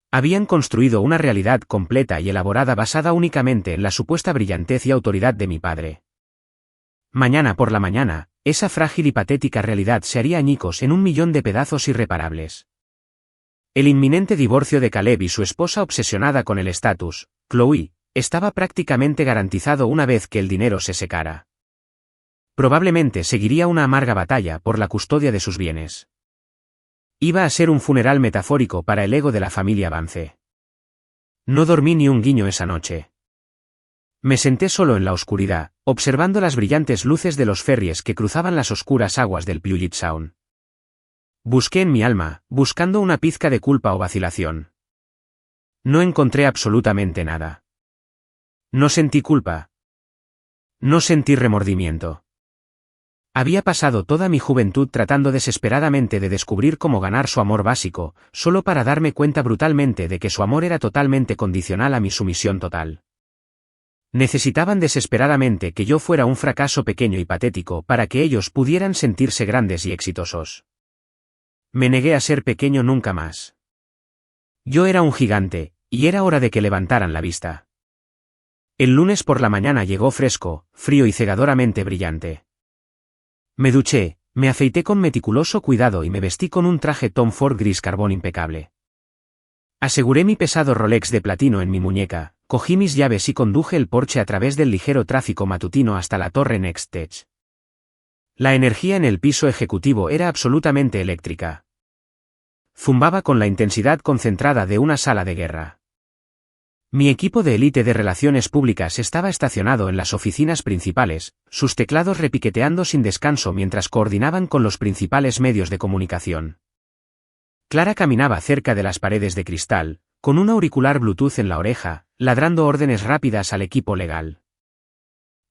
Habían construido una realidad completa y elaborada basada únicamente en la supuesta brillantez y autoridad de mi padre. Mañana por la mañana, esa frágil y patética realidad se haría añicos en 1.000.000 de pedazos irreparables. El inminente divorcio de Caleb y su esposa obsesionada con el estatus, Chloe, estaba prácticamente garantizado una vez que el dinero se secara. Probablemente seguiría una amarga batalla por la custodia de sus bienes. Iba a ser un funeral metafórico para el ego de la familia Vance. No dormí ni un guiño esa noche. Me senté solo en la oscuridad, observando las brillantes luces de los ferries que cruzaban las oscuras aguas del Puget Sound. Busqué en mi alma, buscando una pizca de culpa o vacilación. No encontré absolutamente nada. No sentí culpa. No sentí remordimiento. Había pasado toda mi juventud tratando desesperadamente de descubrir cómo ganar su amor básico, solo para darme cuenta brutalmente de que su amor era totalmente condicional a mi sumisión total. Necesitaban desesperadamente que yo fuera un fracaso pequeño y patético para que ellos pudieran sentirse grandes y exitosos. Me negué a ser pequeño nunca más. Yo era un gigante, y era hora de que levantaran la vista. El lunes por la mañana llegó fresco, frío y cegadoramente brillante. Me duché, me afeité con meticuloso cuidado y me vestí con un traje Tom Ford gris carbón impecable. Aseguré mi pesado Rolex de platino en mi muñeca, cogí mis llaves y conduje el Porsche a través del ligero tráfico matutino hasta la torre Next Tech. La energía en el piso ejecutivo era absolutamente eléctrica. Zumbaba con la intensidad concentrada de una sala de guerra. Mi equipo de élite de relaciones públicas estaba estacionado en las oficinas principales, sus teclados repiqueteando sin descanso mientras coordinaban con los principales medios de comunicación. Clara caminaba cerca de las paredes de cristal, con un auricular Bluetooth en la oreja, ladrando órdenes rápidas al equipo legal.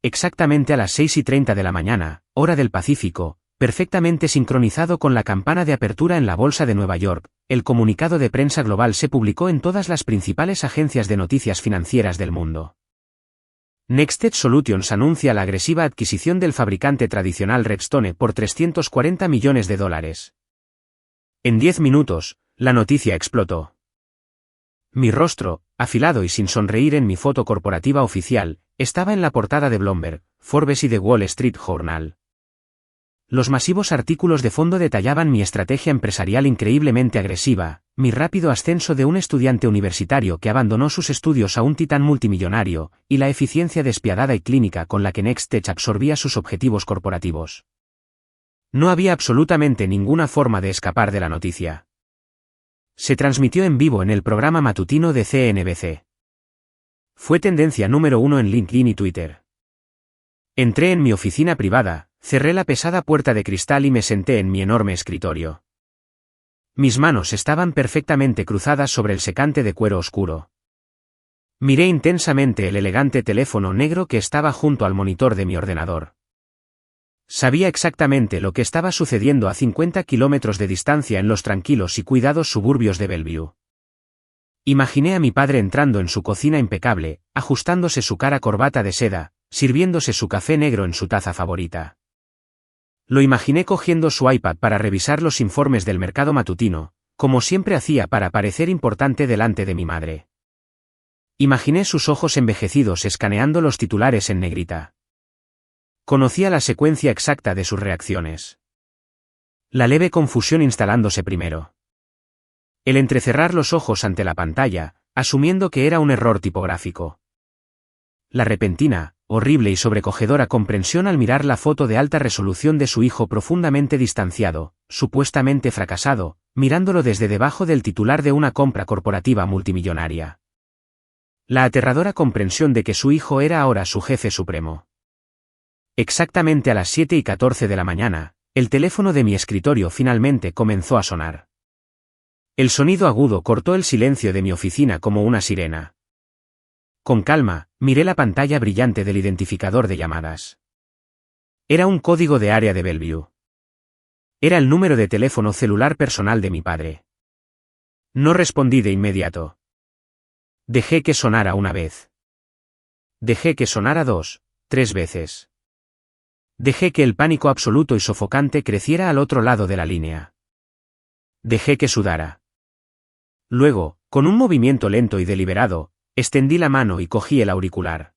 Exactamente a las 6:30 de la mañana, hora del Pacífico, perfectamente sincronizado con la campana de apertura en la Bolsa de Nueva York, el comunicado de prensa global se publicó en todas las principales agencias de noticias financieras del mundo. Nextech Solutions anuncia la agresiva adquisición del fabricante tradicional Redstone por $340 millones. En 10 minutos, la noticia explotó. Mi rostro, afilado y sin sonreír en mi foto corporativa oficial, estaba en la portada de Bloomberg, Forbes y The Wall Street Journal. Los masivos artículos de fondo detallaban mi estrategia empresarial increíblemente agresiva, mi rápido ascenso de un estudiante universitario que abandonó sus estudios a un titán multimillonario, y la eficiencia despiadada y clínica con la que Nextech absorbía sus objetivos corporativos. No había absolutamente ninguna forma de escapar de la noticia. Se transmitió en vivo en el programa matutino de CNBC. Fue tendencia número 1 en LinkedIn y Twitter. Entré en mi oficina privada, cerré la pesada puerta de cristal y me senté en mi enorme escritorio. Mis manos estaban perfectamente cruzadas sobre el secante de cuero oscuro. Miré intensamente el elegante teléfono negro que estaba junto al monitor de mi ordenador. Sabía exactamente lo que estaba sucediendo a 50 kilómetros de distancia en los tranquilos y cuidados suburbios de Bellevue. Imaginé a mi padre entrando en su cocina impecable, ajustándose su cara corbata de seda, sirviéndose su café negro en su taza favorita. Lo imaginé cogiendo su iPad para revisar los informes del mercado matutino, como siempre hacía para parecer importante delante de mi madre. Imaginé sus ojos envejecidos escaneando los titulares en negrita. Conocía la secuencia exacta de sus reacciones. La leve confusión instalándose primero. El entrecerrar los ojos ante la pantalla, asumiendo que era un error tipográfico. La repentina, horrible y sobrecogedora comprensión al mirar la foto de alta resolución de su hijo profundamente distanciado, supuestamente fracasado, mirándolo desde debajo del titular de una compra corporativa multimillonaria. La aterradora comprensión de que su hijo era ahora su jefe supremo. Exactamente a las 7:14 de la mañana, el teléfono de mi escritorio finalmente comenzó a sonar. El sonido agudo cortó el silencio de mi oficina como una sirena. Con calma, miré la pantalla brillante del identificador de llamadas. Era un código de área de Bellevue. Era el número de teléfono celular personal de mi padre. No respondí de inmediato. Dejé que sonara una vez. Dejé que sonara 2, 3 veces. Dejé que el pánico absoluto y sofocante creciera al otro lado de la línea. Dejé que sudara. Luego, con un movimiento lento y deliberado, extendí la mano y cogí el auricular.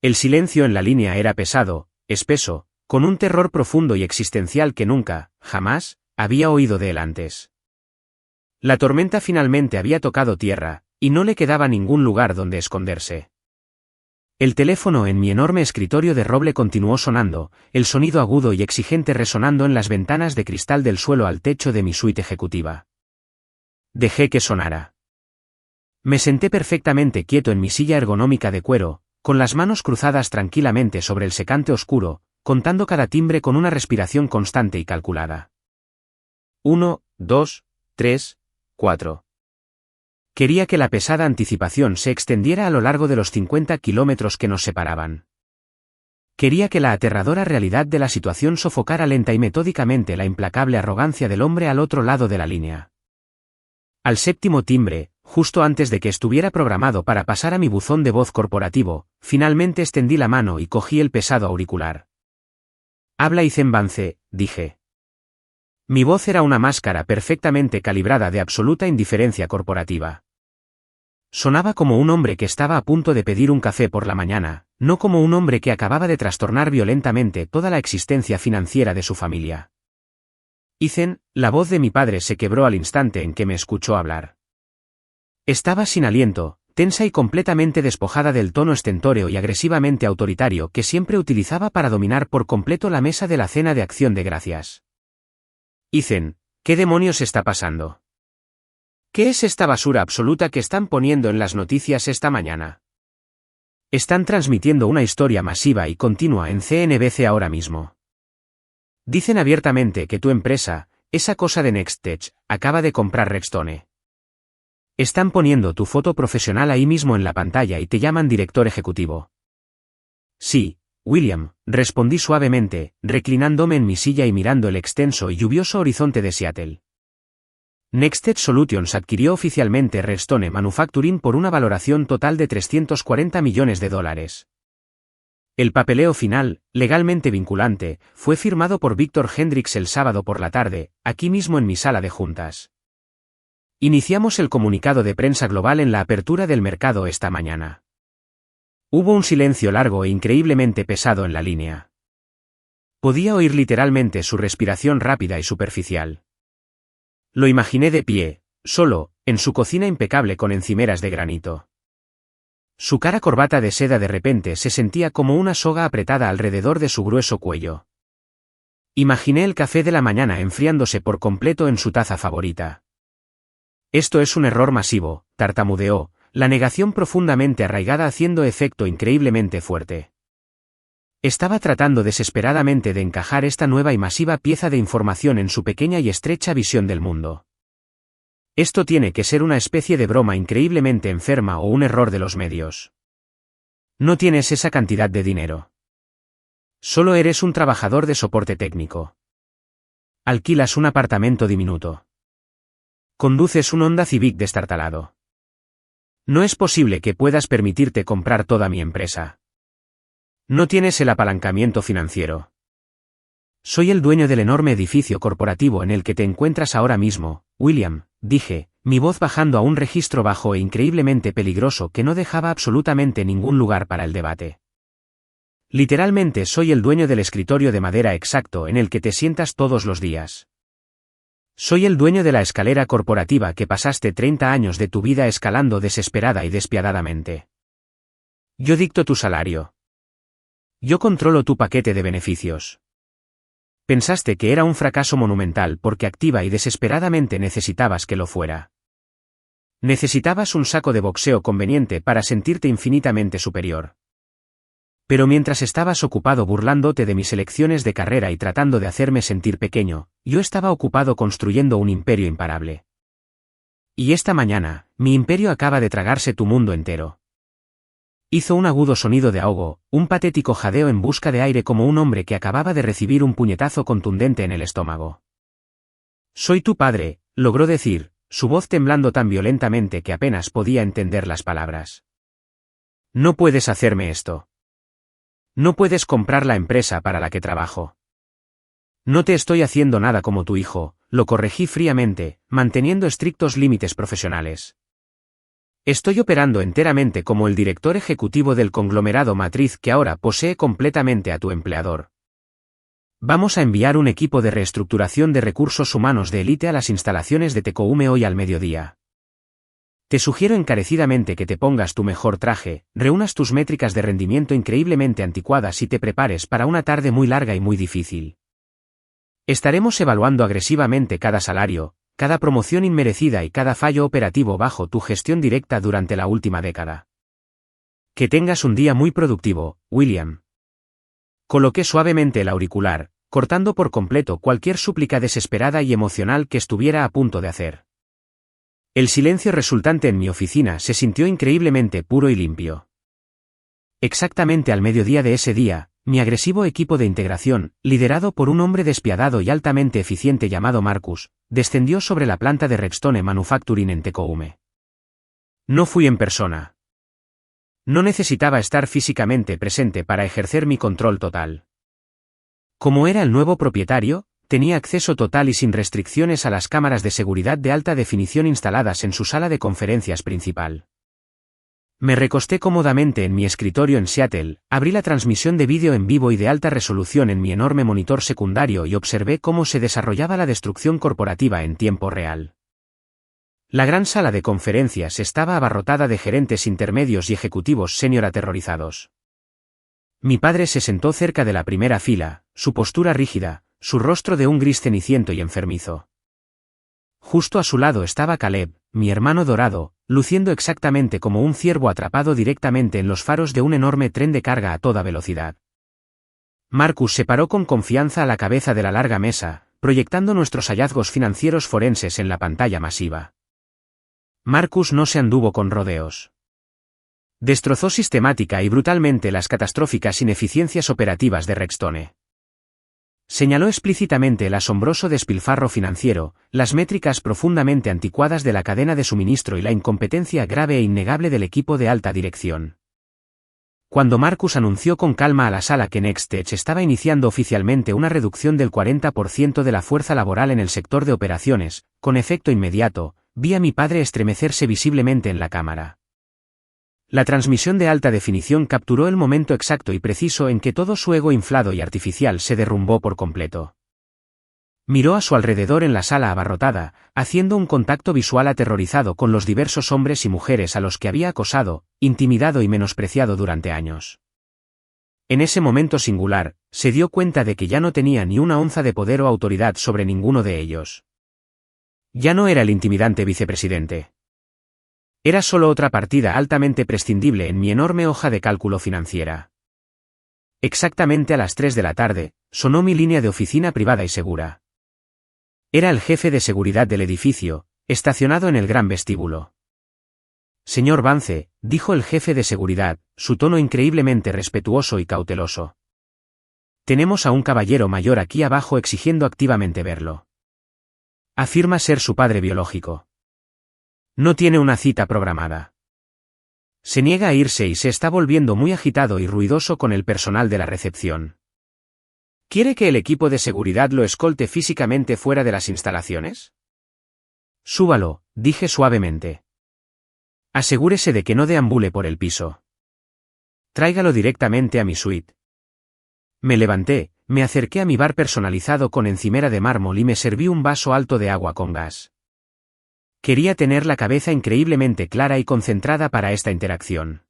El silencio en la línea era pesado, espeso, con un terror profundo y existencial que nunca, jamás, había oído de él antes. La tormenta finalmente había tocado tierra, y no le quedaba ningún lugar donde esconderse. El teléfono en mi enorme escritorio de roble continuó sonando, el sonido agudo y exigente resonando en las ventanas de cristal del suelo al techo de mi suite ejecutiva. Dejé que sonara. Me senté perfectamente quieto en mi silla ergonómica de cuero, con las manos cruzadas tranquilamente sobre el secante oscuro, contando cada timbre con una respiración constante y calculada. 1, 2, 3, 4. Quería que la pesada anticipación se extendiera a lo largo de los 50 kilómetros que nos separaban. Quería que la aterradora realidad de la situación sofocara lenta y metódicamente la implacable arrogancia del hombre al otro lado de la línea. Al séptimo timbre, justo antes de que estuviera programado para pasar a mi buzón de voz corporativo, finalmente extendí la mano y cogí el pesado auricular. Habla Ethan Vance, dije. Mi voz era una máscara perfectamente calibrada de absoluta indiferencia corporativa. Sonaba como un hombre que estaba a punto de pedir un café por la mañana, no como un hombre que acababa de trastornar violentamente toda la existencia financiera de su familia. Ethan, la voz de mi padre se quebró al instante en que me escuchó hablar. Estaba sin aliento, tensa y completamente despojada del tono estentóreo y agresivamente autoritario que siempre utilizaba para dominar por completo la mesa de la cena de Acción de Gracias. Ethan, ¿qué demonios está pasando? ¿Qué es esta basura absoluta que están poniendo en las noticias esta mañana? Están transmitiendo una historia masiva y continua en CNBC ahora mismo. Dicen abiertamente que tu empresa, esa cosa de Nextech, acaba de comprar Rextone. Están poniendo tu foto profesional ahí mismo en la pantalla y te llaman director ejecutivo. Sí, William, respondí suavemente, reclinándome en mi silla y mirando el extenso y lluvioso horizonte de Seattle. Nextech Solutions adquirió oficialmente Rextone Manufacturing por una valoración total de $340 millones. El papeleo final, legalmente vinculante, fue firmado por Victor Hendricks el sábado por la tarde, aquí mismo en mi sala de juntas. Iniciamos el comunicado de prensa global en la apertura del mercado esta mañana. Hubo un silencio largo e increíblemente pesado en la línea. Podía oír literalmente su respiración rápida y superficial. Lo imaginé de pie, solo, en su cocina impecable con encimeras de granito. Su cara corbata de seda de repente se sentía como una soga apretada alrededor de su grueso cuello. Imaginé el café de la mañana enfriándose por completo en su taza favorita. Esto es un error masivo, tartamudeó, la negación profundamente arraigada haciendo efecto increíblemente fuerte. Estaba tratando desesperadamente de encajar esta nueva y masiva pieza de información en su pequeña y estrecha visión del mundo. Esto tiene que ser una especie de broma increíblemente enferma o un error de los medios. No tienes esa cantidad de dinero. Solo eres un trabajador de soporte técnico. Alquilas un apartamento diminuto. Conduces un Honda Civic destartalado. No es posible que puedas permitirte comprar toda mi empresa. No tienes el apalancamiento financiero. Soy el dueño del enorme edificio corporativo en el que te encuentras ahora mismo, William, dije, mi voz bajando a un registro bajo e increíblemente peligroso que no dejaba absolutamente ningún lugar para el debate. Literalmente soy el dueño del escritorio de madera exacto en el que te sientas todos los días. Soy el dueño de la escalera corporativa que pasaste 30 años de tu vida escalando desesperada y despiadadamente. Yo dicto tu salario. Yo controlo tu paquete de beneficios. Pensaste que era un fracaso monumental porque activa y desesperadamente necesitabas que lo fuera. Necesitabas un saco de boxeo conveniente para sentirte infinitamente superior. Pero mientras estabas ocupado burlándote de mis elecciones de carrera y tratando de hacerme sentir pequeño, yo estaba ocupado construyendo un imperio imparable. Y esta mañana, mi imperio acaba de tragarse tu mundo entero. Hizo un agudo sonido de ahogo, un patético jadeo en busca de aire como un hombre que acababa de recibir un puñetazo contundente en el estómago. Soy tu padre, logró decir, su voz temblando tan violentamente que apenas podía entender las palabras. No puedes hacerme esto. No puedes comprar la empresa para la que trabajo. No te estoy haciendo nada como tu hijo, lo corregí fríamente, manteniendo estrictos límites profesionales. Estoy operando enteramente como el director ejecutivo del conglomerado matriz que ahora posee completamente a tu empleador. Vamos a enviar un equipo de reestructuración de recursos humanos de élite a las instalaciones de Tecoume hoy al mediodía. Te sugiero encarecidamente que te pongas tu mejor traje, reúnas tus métricas de rendimiento increíblemente anticuadas y te prepares para una tarde muy larga y muy difícil. Estaremos evaluando agresivamente cada salario, cada promoción inmerecida y cada fallo operativo bajo tu gestión directa durante la última década. Que tengas un día muy productivo, William. Coloqué suavemente el auricular, cortando por completo cualquier súplica desesperada y emocional que estuviera a punto de hacer. El silencio resultante en mi oficina se sintió increíblemente puro y limpio. Exactamente al mediodía de ese día, mi agresivo equipo de integración, liderado por un hombre despiadado y altamente eficiente llamado Marcus, descendió sobre la planta de Rexstone Manufacturing en Tecoume. No fui en persona. No necesitaba estar físicamente presente para ejercer mi control total. Como era el nuevo propietario, tenía acceso total y sin restricciones a las cámaras de seguridad de alta definición instaladas en su sala de conferencias principal. Me recosté cómodamente en mi escritorio en Seattle, abrí la transmisión de vídeo en vivo y de alta resolución en mi enorme monitor secundario y observé cómo se desarrollaba la destrucción corporativa en tiempo real. La gran sala de conferencias estaba abarrotada de gerentes intermedios y ejecutivos senior aterrorizados. Mi padre se sentó cerca de la primera fila, su postura rígida, su rostro de un gris ceniciento y enfermizo. Justo a su lado estaba Caleb, mi hermano dorado, luciendo exactamente como un ciervo atrapado directamente en los faros de un enorme tren de carga a toda velocidad. Marcus se paró con confianza a la cabeza de la larga mesa, proyectando nuestros hallazgos financieros forenses en la pantalla masiva. Marcus no se anduvo con rodeos. Destrozó sistemática y brutalmente las catastróficas ineficiencias operativas de Rexstone. Señaló explícitamente el asombroso despilfarro financiero, las métricas profundamente anticuadas de la cadena de suministro y la incompetencia grave e innegable del equipo de alta dirección. Cuando Marcus anunció con calma a la sala que Nextech estaba iniciando oficialmente una reducción del 40% de la fuerza laboral en el sector de operaciones, con efecto inmediato, vi a mi padre estremecerse visiblemente en la cámara. La transmisión de alta definición capturó el momento exacto y preciso en que todo su ego inflado y artificial se derrumbó por completo. Miró a su alrededor en la sala abarrotada, haciendo un contacto visual aterrorizado con los diversos hombres y mujeres a los que había acosado, intimidado y menospreciado durante años. En ese momento singular, se dio cuenta de que ya no tenía ni una onza de poder o autoridad sobre ninguno de ellos. Ya no era el intimidante vicepresidente. Era solo otra partida altamente prescindible en mi enorme hoja de cálculo financiera. Exactamente a las 3 de la tarde, sonó mi línea de oficina privada y segura. Era el jefe de seguridad del edificio, estacionado en el gran vestíbulo. Señor Vance, dijo el jefe de seguridad, su tono increíblemente respetuoso y cauteloso. Tenemos a un caballero mayor aquí abajo exigiendo activamente verlo. Afirma ser su padre biológico. No tiene una cita programada. Se niega a irse y se está volviendo muy agitado y ruidoso con el personal de la recepción. ¿Quiere que el equipo de seguridad lo escolte físicamente fuera de las instalaciones? Súbalo, dije suavemente. Asegúrese de que no deambule por el piso. Tráigalo directamente a mi suite. Me levanté, me acerqué a mi bar personalizado con encimera de mármol y me serví un vaso alto de agua con gas. Quería tener la cabeza increíblemente clara y concentrada para esta interacción.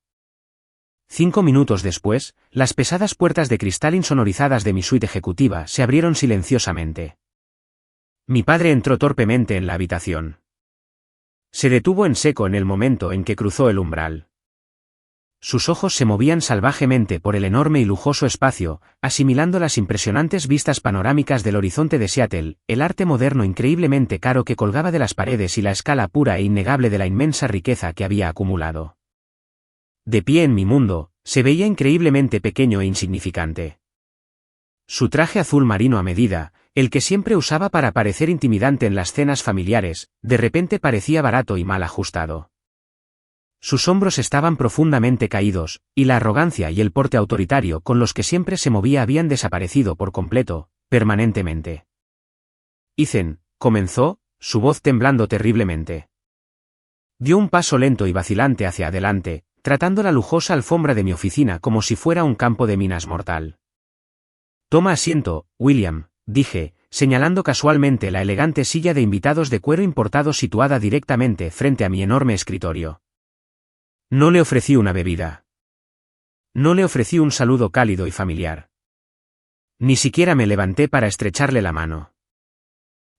5 minutos después, las pesadas puertas de cristal insonorizadas de mi suite ejecutiva se abrieron silenciosamente. Mi padre entró torpemente en la habitación. Se detuvo en seco en el momento en que cruzó el umbral. Sus ojos se movían salvajemente por el enorme y lujoso espacio, asimilando las impresionantes vistas panorámicas del horizonte de Seattle, el arte moderno increíblemente caro que colgaba de las paredes y la escala pura e innegable de la inmensa riqueza que había acumulado. De pie en mi mundo, se veía increíblemente pequeño e insignificante. Su traje azul marino a medida, el que siempre usaba para parecer intimidante en las cenas familiares, de repente parecía barato y mal ajustado. Sus hombros estaban profundamente caídos, y la arrogancia y el porte autoritario con los que siempre se movía habían desaparecido por completo, permanentemente. Ethan, comenzó, su voz temblando terriblemente. Dio un paso lento y vacilante hacia adelante, tratando la lujosa alfombra de mi oficina como si fuera un campo de minas mortal. Toma asiento, William, dije, señalando casualmente la elegante silla de invitados de cuero importado situada directamente frente a mi enorme escritorio. No le ofrecí una bebida. No le ofrecí un saludo cálido y familiar. Ni siquiera me levanté para estrecharle la mano.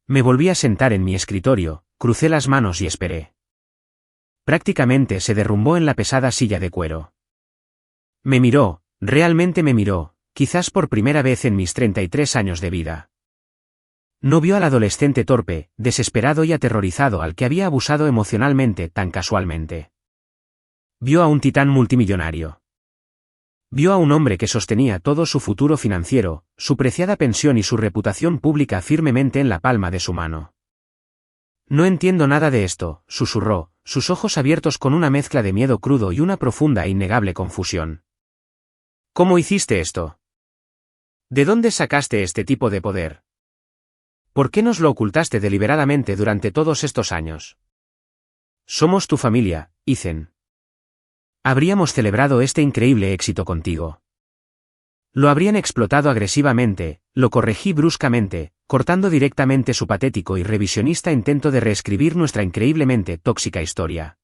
Me volví a sentar en mi escritorio, crucé las manos y esperé. Prácticamente se derrumbó en la pesada silla de cuero. Me miró, realmente me miró, quizás por primera vez en mis 33 años de vida. No vio al adolescente torpe, desesperado y aterrorizado al que había abusado emocionalmente tan casualmente. Vio a un titán multimillonario. Vio a un hombre que sostenía todo su futuro financiero, su preciada pensión y su reputación pública firmemente en la palma de su mano. No entiendo nada de esto, susurró, sus ojos abiertos con una mezcla de miedo crudo y una profunda e innegable confusión. ¿Cómo hiciste esto? ¿De dónde sacaste este tipo de poder? ¿Por qué nos lo ocultaste deliberadamente durante todos estos años? Somos tu familia, Ethan. Habríamos celebrado este increíble éxito contigo. Lo habrían explotado agresivamente, lo corregí bruscamente, cortando directamente su patético y revisionista intento de reescribir nuestra increíblemente tóxica historia.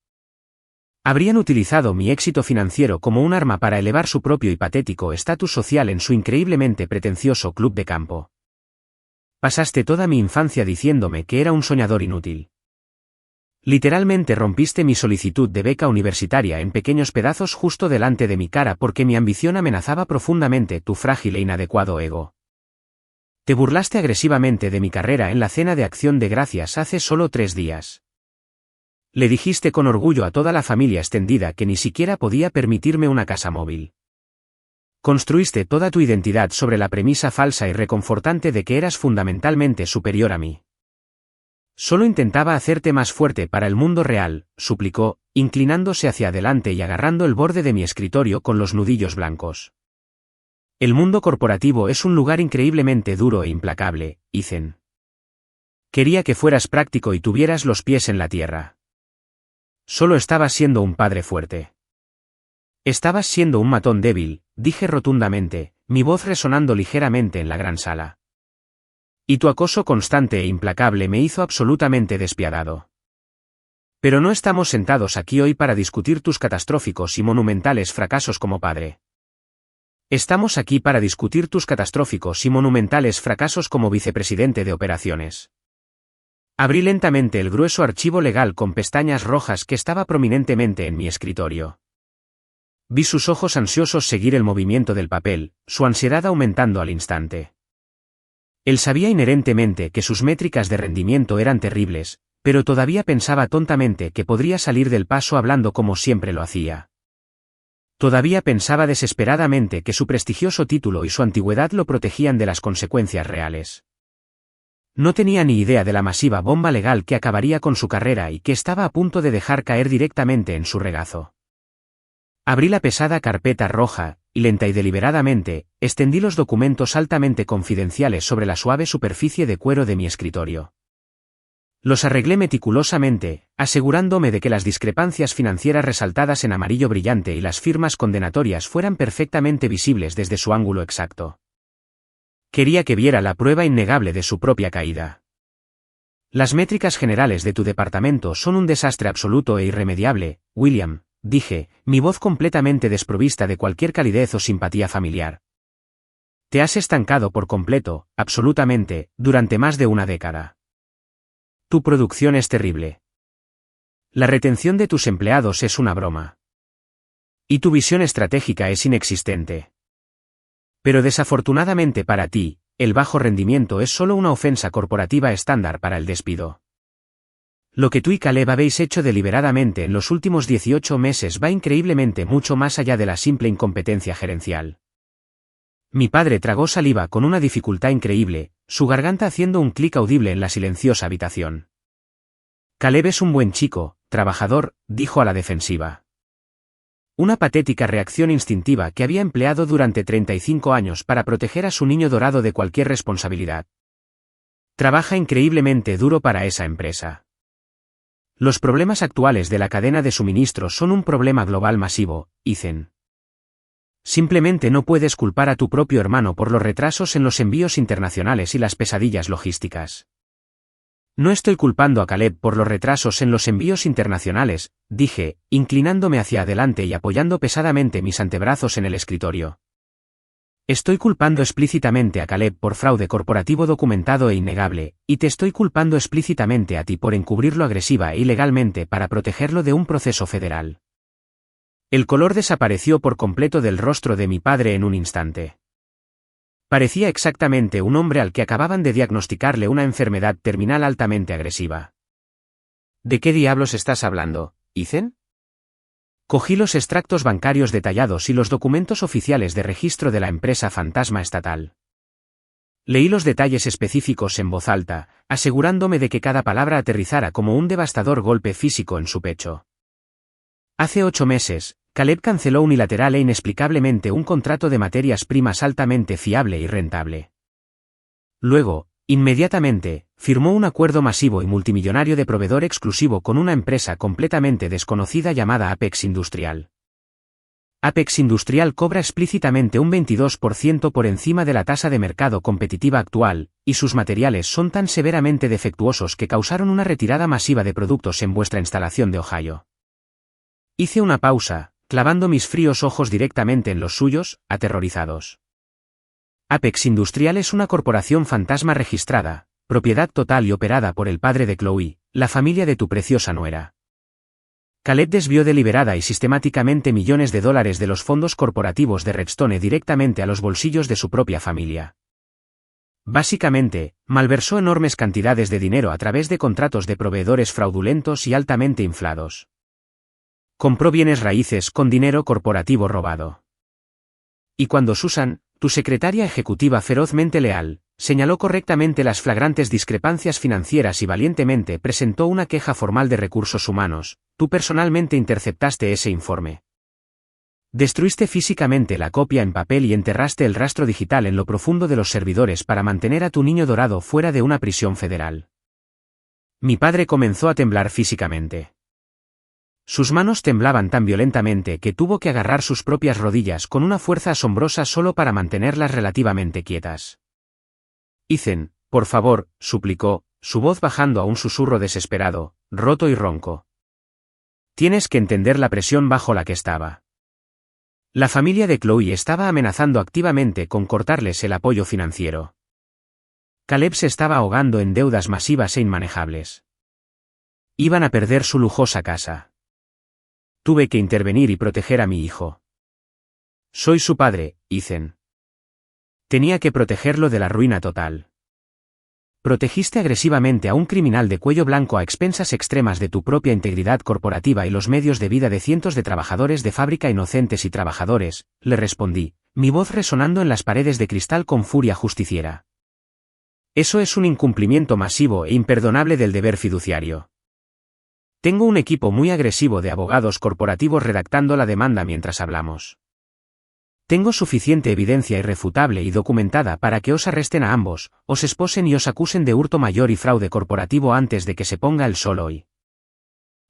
Habrían utilizado mi éxito financiero como un arma para elevar su propio y patético estatus social en su increíblemente pretencioso club de campo. Pasaste toda mi infancia diciéndome que era un soñador inútil. Literalmente rompiste mi solicitud de beca universitaria en pequeños pedazos justo delante de mi cara porque mi ambición amenazaba profundamente tu frágil e inadecuado ego. Te burlaste agresivamente de mi carrera en la cena de Acción de Gracias hace solo 3 días. Le dijiste con orgullo a toda la familia extendida que ni siquiera podía permitirme una casa móvil. Construiste toda tu identidad sobre la premisa falsa y reconfortante de que eras fundamentalmente superior a mí. Solo intentaba hacerte más fuerte para el mundo real, suplicó, inclinándose hacia adelante y agarrando el borde de mi escritorio con los nudillos blancos. El mundo corporativo es un lugar increíblemente duro e implacable, Ethan. Quería que fueras práctico y tuvieras los pies en la tierra. Solo estabas siendo un padre fuerte. Estabas siendo un matón débil, dije rotundamente, mi voz resonando ligeramente en la gran sala. Y tu acoso constante e implacable me hizo absolutamente despiadado. Pero no estamos sentados aquí hoy para discutir tus catastróficos y monumentales fracasos como padre. Estamos aquí para discutir tus catastróficos y monumentales fracasos como vicepresidente de operaciones. Abrí lentamente el grueso archivo legal con pestañas rojas que estaba prominentemente en mi escritorio. Vi sus ojos ansiosos seguir el movimiento del papel, su ansiedad aumentando al instante. Él sabía inherentemente que sus métricas de rendimiento eran terribles, pero todavía pensaba tontamente que podría salir del paso hablando como siempre lo hacía. Todavía pensaba desesperadamente que su prestigioso título y su antigüedad lo protegían de las consecuencias reales. No tenía ni idea de la masiva bomba legal que acabaría con su carrera y que estaba a punto de dejar caer directamente en su regazo. Abrí la pesada carpeta roja, y lenta y deliberadamente, extendí los documentos altamente confidenciales sobre la suave superficie de cuero de mi escritorio. Los arreglé meticulosamente, asegurándome de que las discrepancias financieras resaltadas en amarillo brillante y las firmas condenatorias fueran perfectamente visibles desde su ángulo exacto. Quería que viera la prueba innegable de su propia caída. Las métricas generales de tu departamento son un desastre absoluto e irremediable, William, dije, mi voz completamente desprovista de cualquier calidez o simpatía familiar. Te has estancado por completo, absolutamente, durante más de una década. Tu producción es terrible. La retención de tus empleados es una broma. Y tu visión estratégica es inexistente. Pero desafortunadamente para ti, el bajo rendimiento es solo una ofensa corporativa estándar para el despido. Lo que tú y Caleb habéis hecho deliberadamente en los últimos 18 meses va increíblemente mucho más allá de la simple incompetencia gerencial. Mi padre tragó saliva con una dificultad increíble, su garganta haciendo un clic audible en la silenciosa habitación. Caleb es un buen chico, trabajador, dijo a la defensiva. Una patética reacción instintiva que había empleado durante 35 años para proteger a su niño dorado de cualquier responsabilidad. Trabaja increíblemente duro para esa empresa. Los problemas actuales de la cadena de suministro son un problema global masivo, Ethan. Simplemente no puedes culpar a tu propio hermano por los retrasos en los envíos internacionales y las pesadillas logísticas. No estoy culpando a Caleb por los retrasos en los envíos internacionales, dije, inclinándome hacia adelante y apoyando pesadamente mis antebrazos en el escritorio. Estoy culpando explícitamente a Caleb por fraude corporativo documentado e innegable, y te estoy culpando explícitamente a ti por encubrirlo agresiva e ilegalmente para protegerlo de un proceso federal. El color desapareció por completo del rostro de mi padre en un instante. Parecía exactamente un hombre al que acababan de diagnosticarle una enfermedad terminal altamente agresiva. ¿De qué diablos estás hablando, Ethan? Cogí los extractos bancarios detallados y los documentos oficiales de registro de la empresa fantasma estatal. Leí los detalles específicos en voz alta, asegurándome de que cada palabra aterrizara como un devastador golpe físico en su pecho. Hace 8 meses, Caleb canceló unilateral e inexplicablemente un contrato de materias primas altamente fiable y rentable. Luego, inmediatamente, firmó un acuerdo masivo y multimillonario de proveedor exclusivo con una empresa completamente desconocida llamada Apex Industrial. Apex Industrial cobra explícitamente un 22% por encima de la tasa de mercado competitiva actual, y sus materiales son tan severamente defectuosos que causaron una retirada masiva de productos en vuestra instalación de Ohio. Hice una pausa, clavando mis fríos ojos directamente en los suyos, aterrorizados. Apex Industrial es una corporación fantasma registrada, propiedad total y operada por el padre de Chloe, la familia de tu preciosa nuera. Caleb desvió deliberada y sistemáticamente millones de dólares de los fondos corporativos de Redstone directamente a los bolsillos de su propia familia. Básicamente, malversó enormes cantidades de dinero a través de contratos de proveedores fraudulentos y altamente inflados. Compró bienes raíces con dinero corporativo robado. Y cuando Susan, tu secretaria ejecutiva ferozmente leal, señaló correctamente las flagrantes discrepancias financieras y valientemente presentó una queja formal de recursos humanos, tú personalmente interceptaste ese informe. Destruiste físicamente la copia en papel y enterraste el rastro digital en lo profundo de los servidores para mantener a tu niño dorado fuera de una prisión federal. Mi padre comenzó a temblar físicamente. Sus manos temblaban tan violentamente que tuvo que agarrar sus propias rodillas con una fuerza asombrosa solo para mantenerlas relativamente quietas. Ethan, por favor, suplicó, su voz bajando a un susurro desesperado, roto y ronco. Tienes que entender la presión bajo la que estaba. La familia de Chloe estaba amenazando activamente con cortarles el apoyo financiero. Caleb se estaba ahogando en deudas masivas e inmanejables. Iban a perder su lujosa casa. Tuve que intervenir y proteger a mi hijo. Soy su padre, Ethan. Tenía que protegerlo de la ruina total. Protegiste agresivamente a un criminal de cuello blanco a expensas extremas de tu propia integridad corporativa y los medios de vida de cientos de trabajadores de fábrica inocentes y trabajadores, le respondí, mi voz resonando en las paredes de cristal con furia justiciera. Eso es un incumplimiento masivo e imperdonable del deber fiduciario. Tengo un equipo muy agresivo de abogados corporativos redactando la demanda mientras hablamos. Tengo suficiente evidencia irrefutable y documentada para que os arresten a ambos, os esposen y os acusen de hurto mayor y fraude corporativo antes de que se ponga el sol hoy.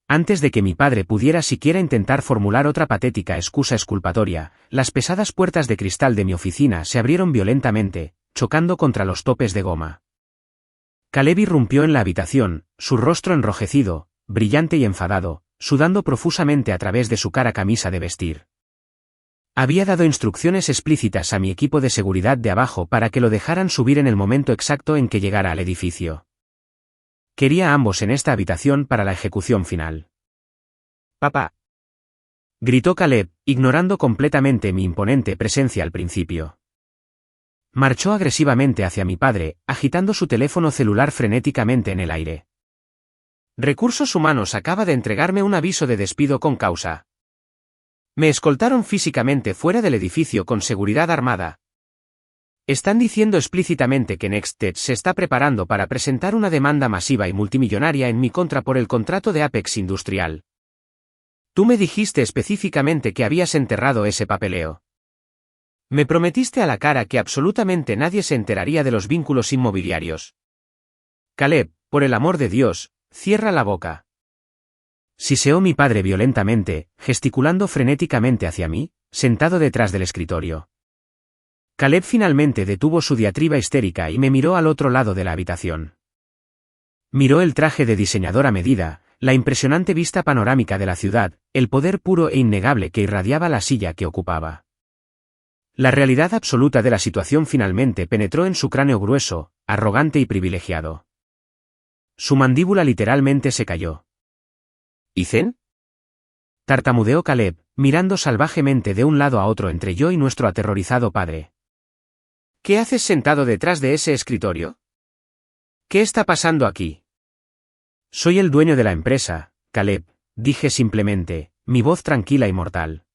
Antes de que mi padre pudiera siquiera intentar formular otra patética excusa exculpatoria, las pesadas puertas de cristal de mi oficina se abrieron violentamente, chocando contra los topes de goma. Caleb irrumpió en la habitación, su rostro enrojecido, brillante y enfadado, sudando profusamente a través de su cara camisa de vestir. Había dado instrucciones explícitas a mi equipo de seguridad de abajo para que lo dejaran subir en el momento exacto en que llegara al edificio. Quería a ambos en esta habitación para la ejecución final. «Papá», gritó Caleb, ignorando completamente mi imponente presencia al principio. Marchó agresivamente hacia mi padre, agitando su teléfono celular frenéticamente en el aire. Recursos Humanos acaba de entregarme un aviso de despido con causa. Me escoltaron físicamente fuera del edificio con seguridad armada. Están diciendo explícitamente que NextTech se está preparando para presentar una demanda masiva y multimillonaria en mi contra por el contrato de Apex Industrial. Tú me dijiste específicamente que habías enterrado ese papeleo. Me prometiste a la cara que absolutamente nadie se enteraría de los vínculos inmobiliarios. Caleb, por el amor de Dios, cierra la boca. Siseó mi padre violentamente, gesticulando frenéticamente hacia mí, sentado detrás del escritorio. Caleb finalmente detuvo su diatriba histérica y me miró al otro lado de la habitación. Miró el traje de diseñador a medida, la impresionante vista panorámica de la ciudad, el poder puro e innegable que irradiaba la silla que ocupaba. La realidad absoluta de la situación finalmente penetró en su cráneo grueso, arrogante y privilegiado. Su mandíbula literalmente se cayó. ¿Ethan? Tartamudeó Caleb, mirando salvajemente de un lado a otro entre yo y nuestro aterrorizado padre. ¿Qué haces sentado detrás de ese escritorio? ¿Qué está pasando aquí? Soy el dueño de la empresa, Caleb, dije simplemente, mi voz tranquila y mortal.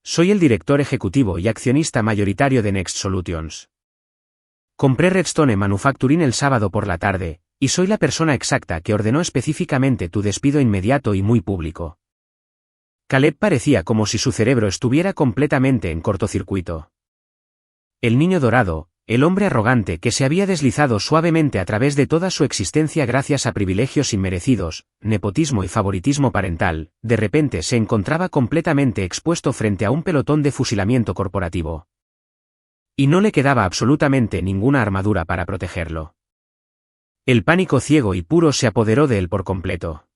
Soy el director ejecutivo y accionista mayoritario de Next Solutions. Compré Redstone Manufacturing el sábado por la tarde, y soy la persona exacta que ordenó específicamente tu despido inmediato y muy público. Caleb parecía como si su cerebro estuviera completamente en cortocircuito. El niño dorado, el hombre arrogante que se había deslizado suavemente a través de toda su existencia gracias a privilegios inmerecidos, nepotismo y favoritismo parental, de repente se encontraba completamente expuesto frente a un pelotón de fusilamiento corporativo. Y no le quedaba absolutamente ninguna armadura para protegerlo. El pánico ciego y puro se apoderó de él por completo.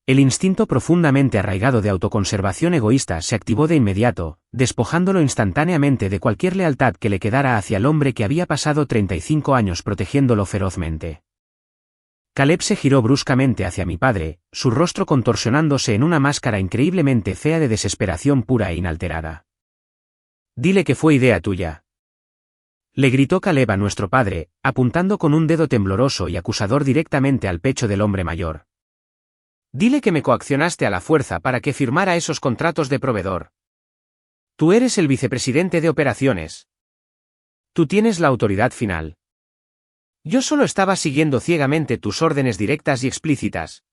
El instinto profundamente arraigado de autoconservación egoísta se activó de inmediato, despojándolo instantáneamente de cualquier lealtad que le quedara hacia el hombre que había pasado 35 años protegiéndolo ferozmente. Caleb se giró bruscamente hacia mi padre, su rostro contorsionándose en una máscara increíblemente fea de desesperación pura e inalterada. «Dile que fue idea tuya», le gritó Caleb a nuestro padre, apuntando con un dedo tembloroso y acusador directamente al pecho del hombre mayor. «Dile que me coaccionaste a la fuerza para que firmara esos contratos de proveedor. Tú eres el vicepresidente de operaciones. Tú tienes la autoridad final. Yo solo estaba siguiendo ciegamente tus órdenes directas y explícitas.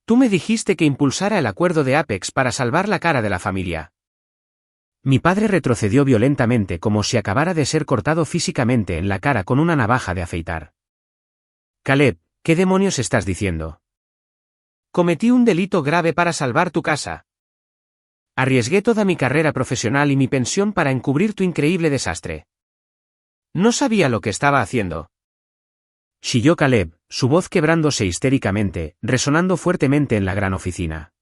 Tú me dijiste que impulsara el acuerdo de Apex para salvar la cara de la familia». Mi padre retrocedió violentamente como si acabara de ser cortado físicamente en la cara con una navaja de afeitar. «Caleb, ¿qué demonios estás diciendo? Cometí un delito grave para salvar tu casa. Arriesgué toda mi carrera profesional y mi pensión para encubrir tu increíble desastre. No sabía lo que estaba haciendo». Chilló Caleb, su voz quebrándose histéricamente, resonando fuertemente en la gran oficina.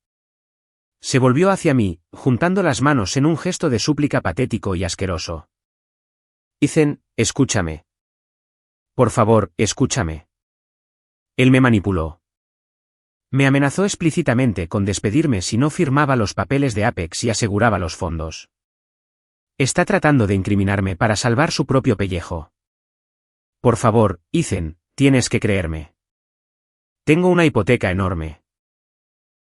Se volvió hacia mí, juntando las manos en un gesto de súplica patético y asqueroso. «Ethan, escúchame. Por favor, escúchame». Él me manipuló. Me amenazó explícitamente con despedirme si no firmaba los papeles de Apex y aseguraba los fondos. Está tratando de incriminarme para salvar su propio pellejo. Por favor, Ethan, tienes que creerme. Tengo una hipoteca enorme.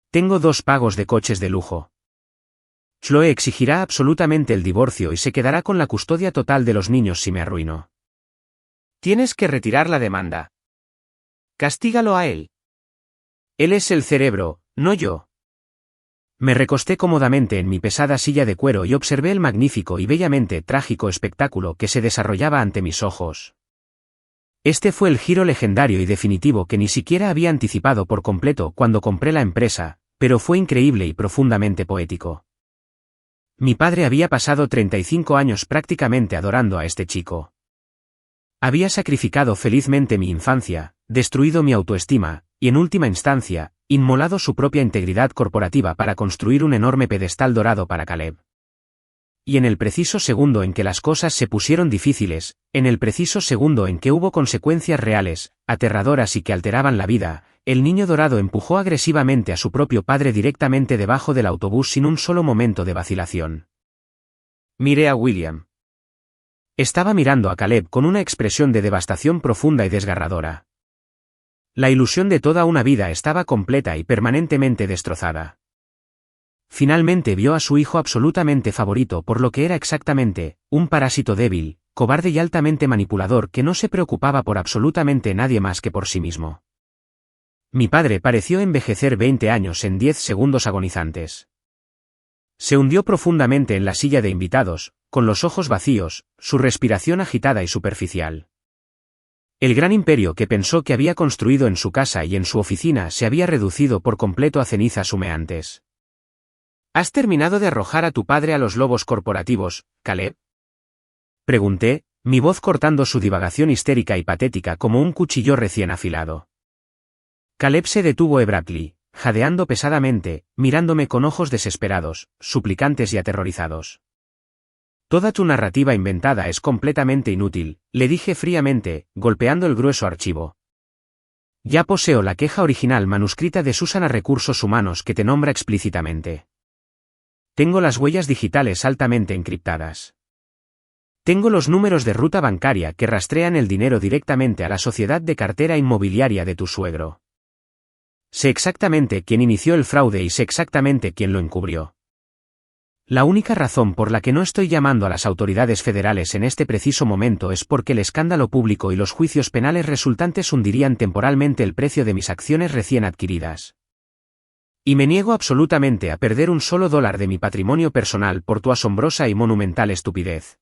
Tengo 2 pagos de coches de lujo. Chloe exigirá absolutamente el divorcio y se quedará con la custodia total de los niños si me arruino. Tienes que retirar la demanda. Castígalo a él. Él es el cerebro, no yo. Me recosté cómodamente en mi pesada silla de cuero y observé el magnífico y bellamente trágico espectáculo que se desarrollaba ante mis ojos. Este fue el giro legendario y definitivo que ni siquiera había anticipado por completo cuando compré la empresa, pero fue increíble y profundamente poético. Mi padre había pasado 35 años prácticamente adorando a este chico. Había sacrificado felizmente mi infancia, destruido mi autoestima, y en última instancia, inmolado su propia integridad corporativa para construir un enorme pedestal dorado para Caleb. Y en el preciso segundo en que las cosas se pusieron difíciles, en el preciso segundo en que hubo consecuencias reales, aterradoras y que alteraban la vida, el niño dorado empujó agresivamente a su propio padre directamente debajo del autobús sin un solo momento de vacilación. Miré a William. Estaba mirando a Caleb con una expresión de devastación profunda y desgarradora. La ilusión de toda una vida estaba completa y permanentemente destrozada. Finalmente vio a su hijo absolutamente favorito por lo que era exactamente, un parásito débil, cobarde y altamente manipulador que no se preocupaba por absolutamente nadie más que por sí mismo. Mi padre pareció envejecer 20 años en 10 segundos agonizantes. Se hundió profundamente en la silla de invitados, con los ojos vacíos, su respiración agitada y superficial. El gran imperio que pensó que había construido en su casa y en su oficina se había reducido por completo a cenizas humeantes. ¿Has terminado de arrojar a tu padre a los lobos corporativos, Caleb? Pregunté, mi voz cortando su divagación histérica y patética como un cuchillo recién afilado. Caleb se detuvo abruptly, jadeando pesadamente, mirándome con ojos desesperados, suplicantes y aterrorizados. Toda tu narrativa inventada es completamente inútil, le dije fríamente, golpeando el grueso archivo. Ya poseo la queja original manuscrita de Susan a Recursos Humanos que te nombra explícitamente. Tengo las huellas digitales altamente encriptadas. Tengo los números de ruta bancaria que rastrean el dinero directamente a la sociedad de cartera inmobiliaria de tu suegro. Sé exactamente quién inició el fraude y sé exactamente quién lo encubrió. La única razón por la que no estoy llamando a las autoridades federales en este preciso momento es porque el escándalo público y los juicios penales resultantes hundirían temporalmente el precio de mis acciones recién adquiridas. Y me niego absolutamente a perder un solo dólar de mi patrimonio personal por tu asombrosa y monumental estupidez.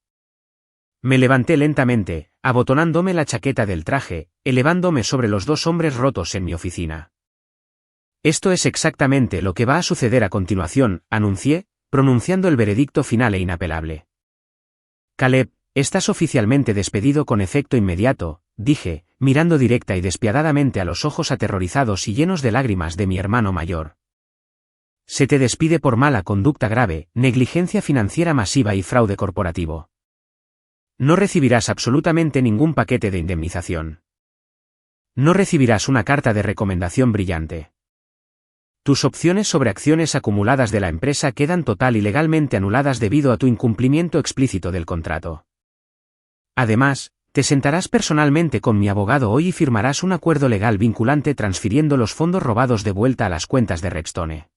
Me levanté lentamente, abotonándome la chaqueta del traje, elevándome sobre los dos hombres rotos en mi oficina. Esto es exactamente lo que va a suceder a continuación, anuncié, pronunciando el veredicto final e inapelable. Caleb, estás oficialmente despedido con efecto inmediato, dije, mirando directa y despiadadamente a los ojos aterrorizados y llenos de lágrimas de mi hermano mayor. Se te despide por mala conducta grave, negligencia financiera masiva y fraude corporativo. No recibirás absolutamente ningún paquete de indemnización. No recibirás una carta de recomendación brillante. Tus opciones sobre acciones acumuladas de la empresa quedan total y legalmente anuladas debido a tu incumplimiento explícito del contrato. Además, te sentarás personalmente con mi abogado hoy y firmarás un acuerdo legal vinculante transfiriendo los fondos robados de vuelta a las cuentas de Redstone.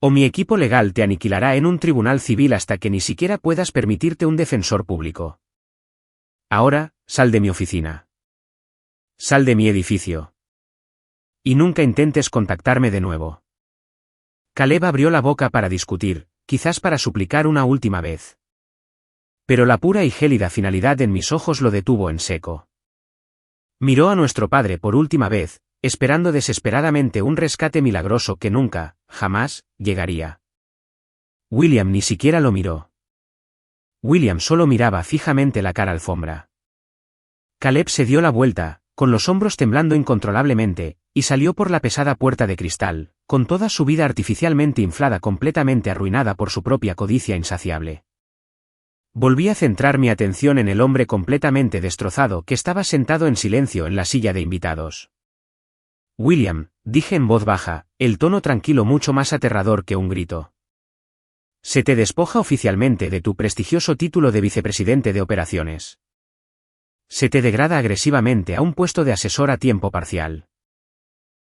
O mi equipo legal te aniquilará en un tribunal civil hasta que ni siquiera puedas permitirte un defensor público. Ahora, sal de mi oficina. Sal de mi edificio. Y nunca intentes contactarme de nuevo. Caleb abrió la boca para discutir, quizás para suplicar una última vez. Pero la pura y gélida finalidad en mis ojos lo detuvo en seco. Miró a nuestro padre por última vez, esperando desesperadamente un rescate milagroso que nunca, jamás, llegaría. William ni siquiera lo miró. William solo miraba fijamente la cara alfombra. Caleb se dio la vuelta, con los hombros temblando incontrolablemente, y salió por la pesada puerta de cristal, con toda su vida artificialmente inflada completamente arruinada por su propia codicia insaciable. Volví a centrar mi atención en el hombre completamente destrozado que estaba sentado en silencio en la silla de invitados. William, dije en voz baja, el tono tranquilo mucho más aterrador que un grito. Se te despoja oficialmente de tu prestigioso título de vicepresidente de operaciones. Se te degrada agresivamente a un puesto de asesor a tiempo parcial.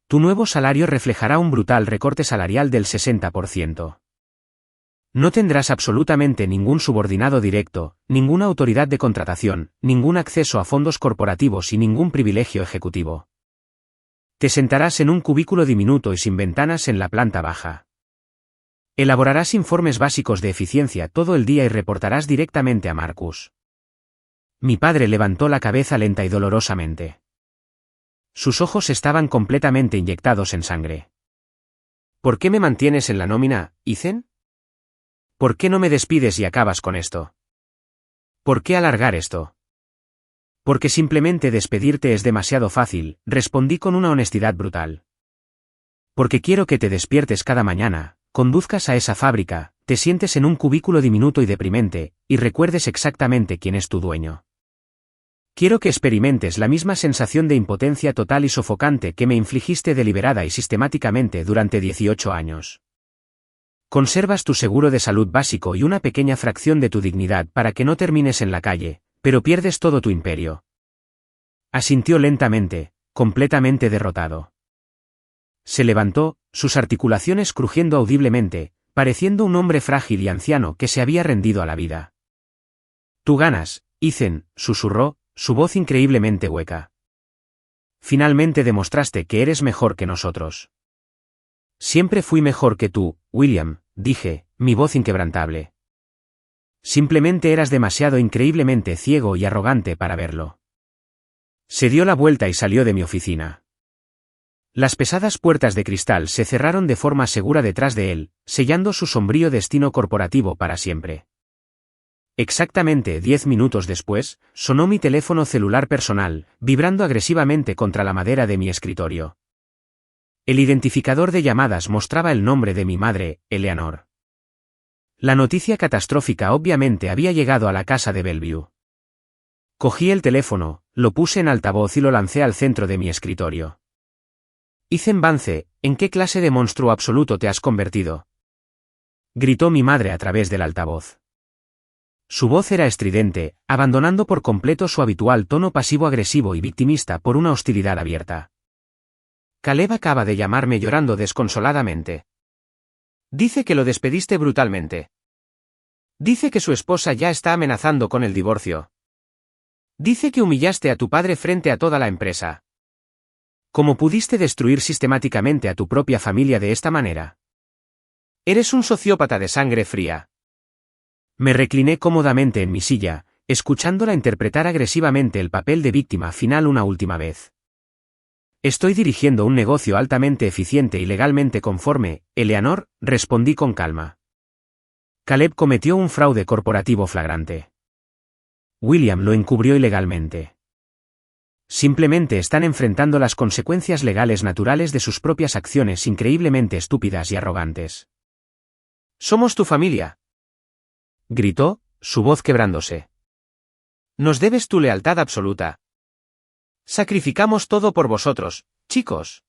Tu nuevo salario reflejará un brutal recorte salarial del 60%. No tendrás absolutamente ningún subordinado directo, ninguna autoridad de contratación, ningún acceso a fondos corporativos y ningún privilegio ejecutivo. Te sentarás en un cubículo diminuto y sin ventanas en la planta baja. Elaborarás informes básicos de eficiencia todo el día y reportarás directamente a Marcus. Mi padre levantó la cabeza lenta y dolorosamente. Sus ojos estaban completamente inyectados en sangre. ¿Por qué me mantienes en la nómina, Ethan? ¿Por qué no me despides y acabas con esto? ¿Por qué alargar esto? Porque simplemente despedirte es demasiado fácil, respondí con una honestidad brutal. Porque quiero que te despiertes cada mañana, conduzcas a esa fábrica, te sientes en un cubículo diminuto y deprimente, y recuerdes exactamente quién es tu dueño. Quiero que experimentes la misma sensación de impotencia total y sofocante que me infligiste deliberada y sistemáticamente durante 18 años. Conservas tu seguro de salud básico y una pequeña fracción de tu dignidad para que no termines en la calle, pero pierdes todo tu imperio. Asintió lentamente, completamente derrotado. Se levantó, sus articulaciones crujiendo audiblemente, pareciendo un hombre frágil y anciano que se había rendido a la vida. Tú ganas, Ethan, susurró, su voz increíblemente hueca. Finalmente demostraste que eres mejor que nosotros. Siempre fui mejor que tú, William, dije, mi voz inquebrantable. Simplemente eras demasiado increíblemente ciego y arrogante para verlo. Se dio la vuelta y salió de mi oficina. Las pesadas puertas de cristal se cerraron de forma segura detrás de él, sellando su sombrío destino corporativo para siempre. Exactamente 10 minutos después, sonó mi teléfono celular personal, vibrando agresivamente contra la madera de mi escritorio. El identificador de llamadas mostraba el nombre de mi madre, Eleanor. La noticia catastrófica obviamente había llegado a la casa de Bellevue. Cogí el teléfono, lo puse en altavoz y lo lancé al centro de mi escritorio. Ethan Vance, ¿en qué clase de monstruo absoluto te has convertido?, gritó mi madre a través del altavoz. Su voz era estridente, abandonando por completo su habitual tono pasivo-agresivo y victimista por una hostilidad abierta. Caleb acaba de llamarme llorando desconsoladamente. Dice que lo despediste brutalmente. Dice que su esposa ya está amenazando con el divorcio. Dice que humillaste a tu padre frente a toda la empresa. ¿Cómo pudiste destruir sistemáticamente a tu propia familia de esta manera? Eres un sociópata de sangre fría. Me recliné cómodamente en mi silla, escuchándola interpretar agresivamente el papel de víctima final una última vez. Estoy dirigiendo un negocio altamente eficiente y legalmente conforme, Eleanor, respondí con calma. Caleb cometió un fraude corporativo flagrante. William lo encubrió ilegalmente. Simplemente están enfrentando las consecuencias legales naturales de sus propias acciones increíblemente estúpidas y arrogantes. Somos tu familia, gritó, su voz quebrándose. Nos debes tu lealtad absoluta. Sacrificamos todo por vosotros, chicos.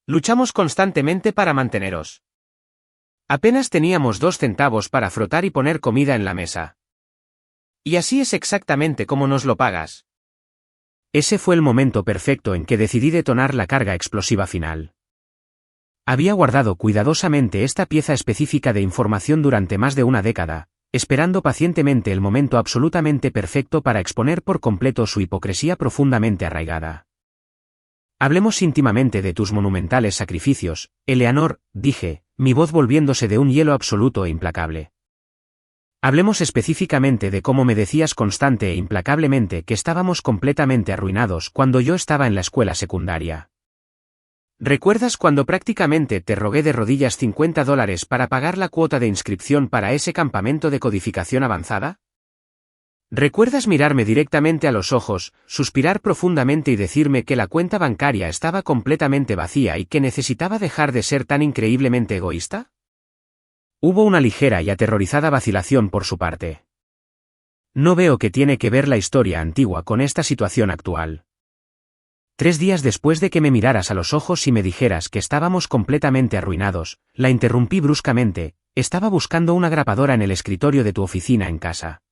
Luchamos constantemente para manteneros. Apenas teníamos 2 centavos para frotar y poner comida en la mesa. Y así es exactamente como nos lo pagas. Ese fue el momento perfecto en que decidí detonar la carga explosiva final. Había guardado cuidadosamente esta pieza específica de información durante más de una década, esperando pacientemente el momento absolutamente perfecto para exponer por completo su hipocresía profundamente arraigada. Hablemos íntimamente de tus monumentales sacrificios, Eleanor, dije, mi voz volviéndose de un hielo absoluto e implacable. Hablemos específicamente de cómo me decías constante e implacablemente que estábamos completamente arruinados cuando yo estaba en la escuela secundaria. ¿Recuerdas cuando prácticamente te rogué de rodillas $50 para pagar la cuota de inscripción para ese campamento de codificación avanzada? ¿Recuerdas mirarme directamente a los ojos, suspirar profundamente y decirme que la cuenta bancaria estaba completamente vacía y que necesitaba dejar de ser tan increíblemente egoísta? Hubo una ligera y aterrorizada vacilación por su parte. No veo que tiene que ver la historia antigua con esta situación actual. 3 días después de que me miraras a los ojos y me dijeras que estábamos completamente arruinados, la interrumpí bruscamente, estaba buscando una grapadora en el escritorio de tu oficina en casa.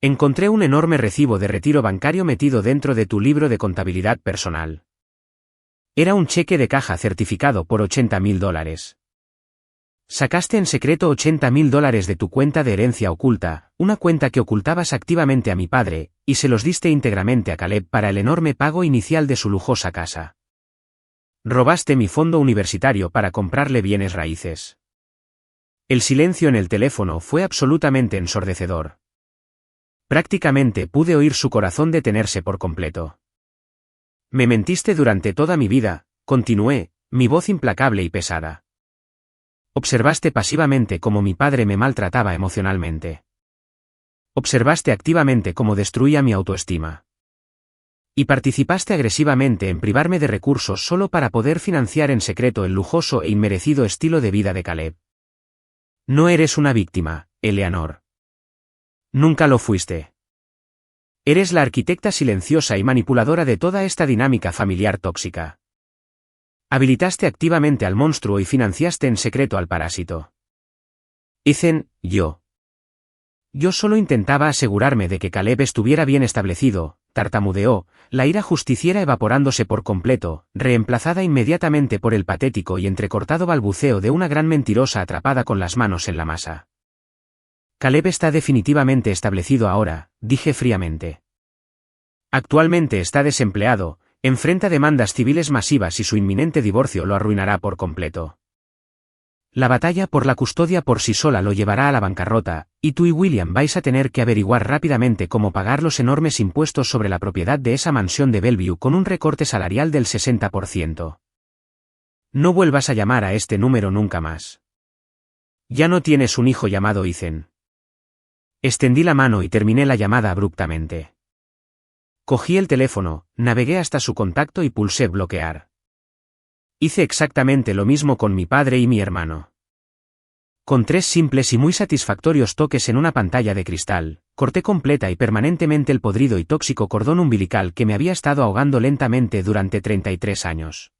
Encontré un enorme recibo de retiro bancario metido dentro de tu libro de contabilidad personal. Era un cheque de caja certificado por $80.000. Sacaste en secreto $80.000 de tu cuenta de herencia oculta, una cuenta que ocultabas activamente a mi padre, y se los diste íntegramente a Caleb para el enorme pago inicial de su lujosa casa. Robaste mi fondo universitario para comprarle bienes raíces. El silencio en el teléfono fue absolutamente ensordecedor. Prácticamente pude oír su corazón detenerse por completo. Me mentiste durante toda mi vida, continué, mi voz implacable y pesada. Observaste pasivamente cómo mi padre me maltrataba emocionalmente. Observaste activamente cómo destruía mi autoestima. Y participaste agresivamente en privarme de recursos solo para poder financiar en secreto el lujoso e inmerecido estilo de vida de Caleb. No eres una víctima, Eleanor. Nunca lo fuiste. Eres la arquitecta silenciosa y manipuladora de toda esta dinámica familiar tóxica. Habilitaste activamente al monstruo y financiaste en secreto al parásito. Ethan, yo solo intentaba asegurarme de que Caleb estuviera bien establecido, tartamudeó, la ira justiciera evaporándose por completo, reemplazada inmediatamente por el patético y entrecortado balbuceo de una gran mentirosa atrapada con las manos en la masa. Caleb está definitivamente establecido ahora, dije fríamente. Actualmente está desempleado, enfrenta demandas civiles masivas y su inminente divorcio lo arruinará por completo. La batalla por la custodia por sí sola lo llevará a la bancarrota, y tú y William vais a tener que averiguar rápidamente cómo pagar los enormes impuestos sobre la propiedad de esa mansión de Bellevue con un recorte salarial del 60%. No vuelvas a llamar a este número nunca más. Ya no tienes un hijo llamado Ethan. Extendí la mano y terminé la llamada abruptamente. Cogí el teléfono, navegué hasta su contacto y pulsé bloquear. Hice exactamente lo mismo con mi padre y mi hermano. Con 3 simples y muy satisfactorios toques en una pantalla de cristal, corté completa y permanentemente el podrido y tóxico cordón umbilical que me había estado ahogando lentamente durante 33 años.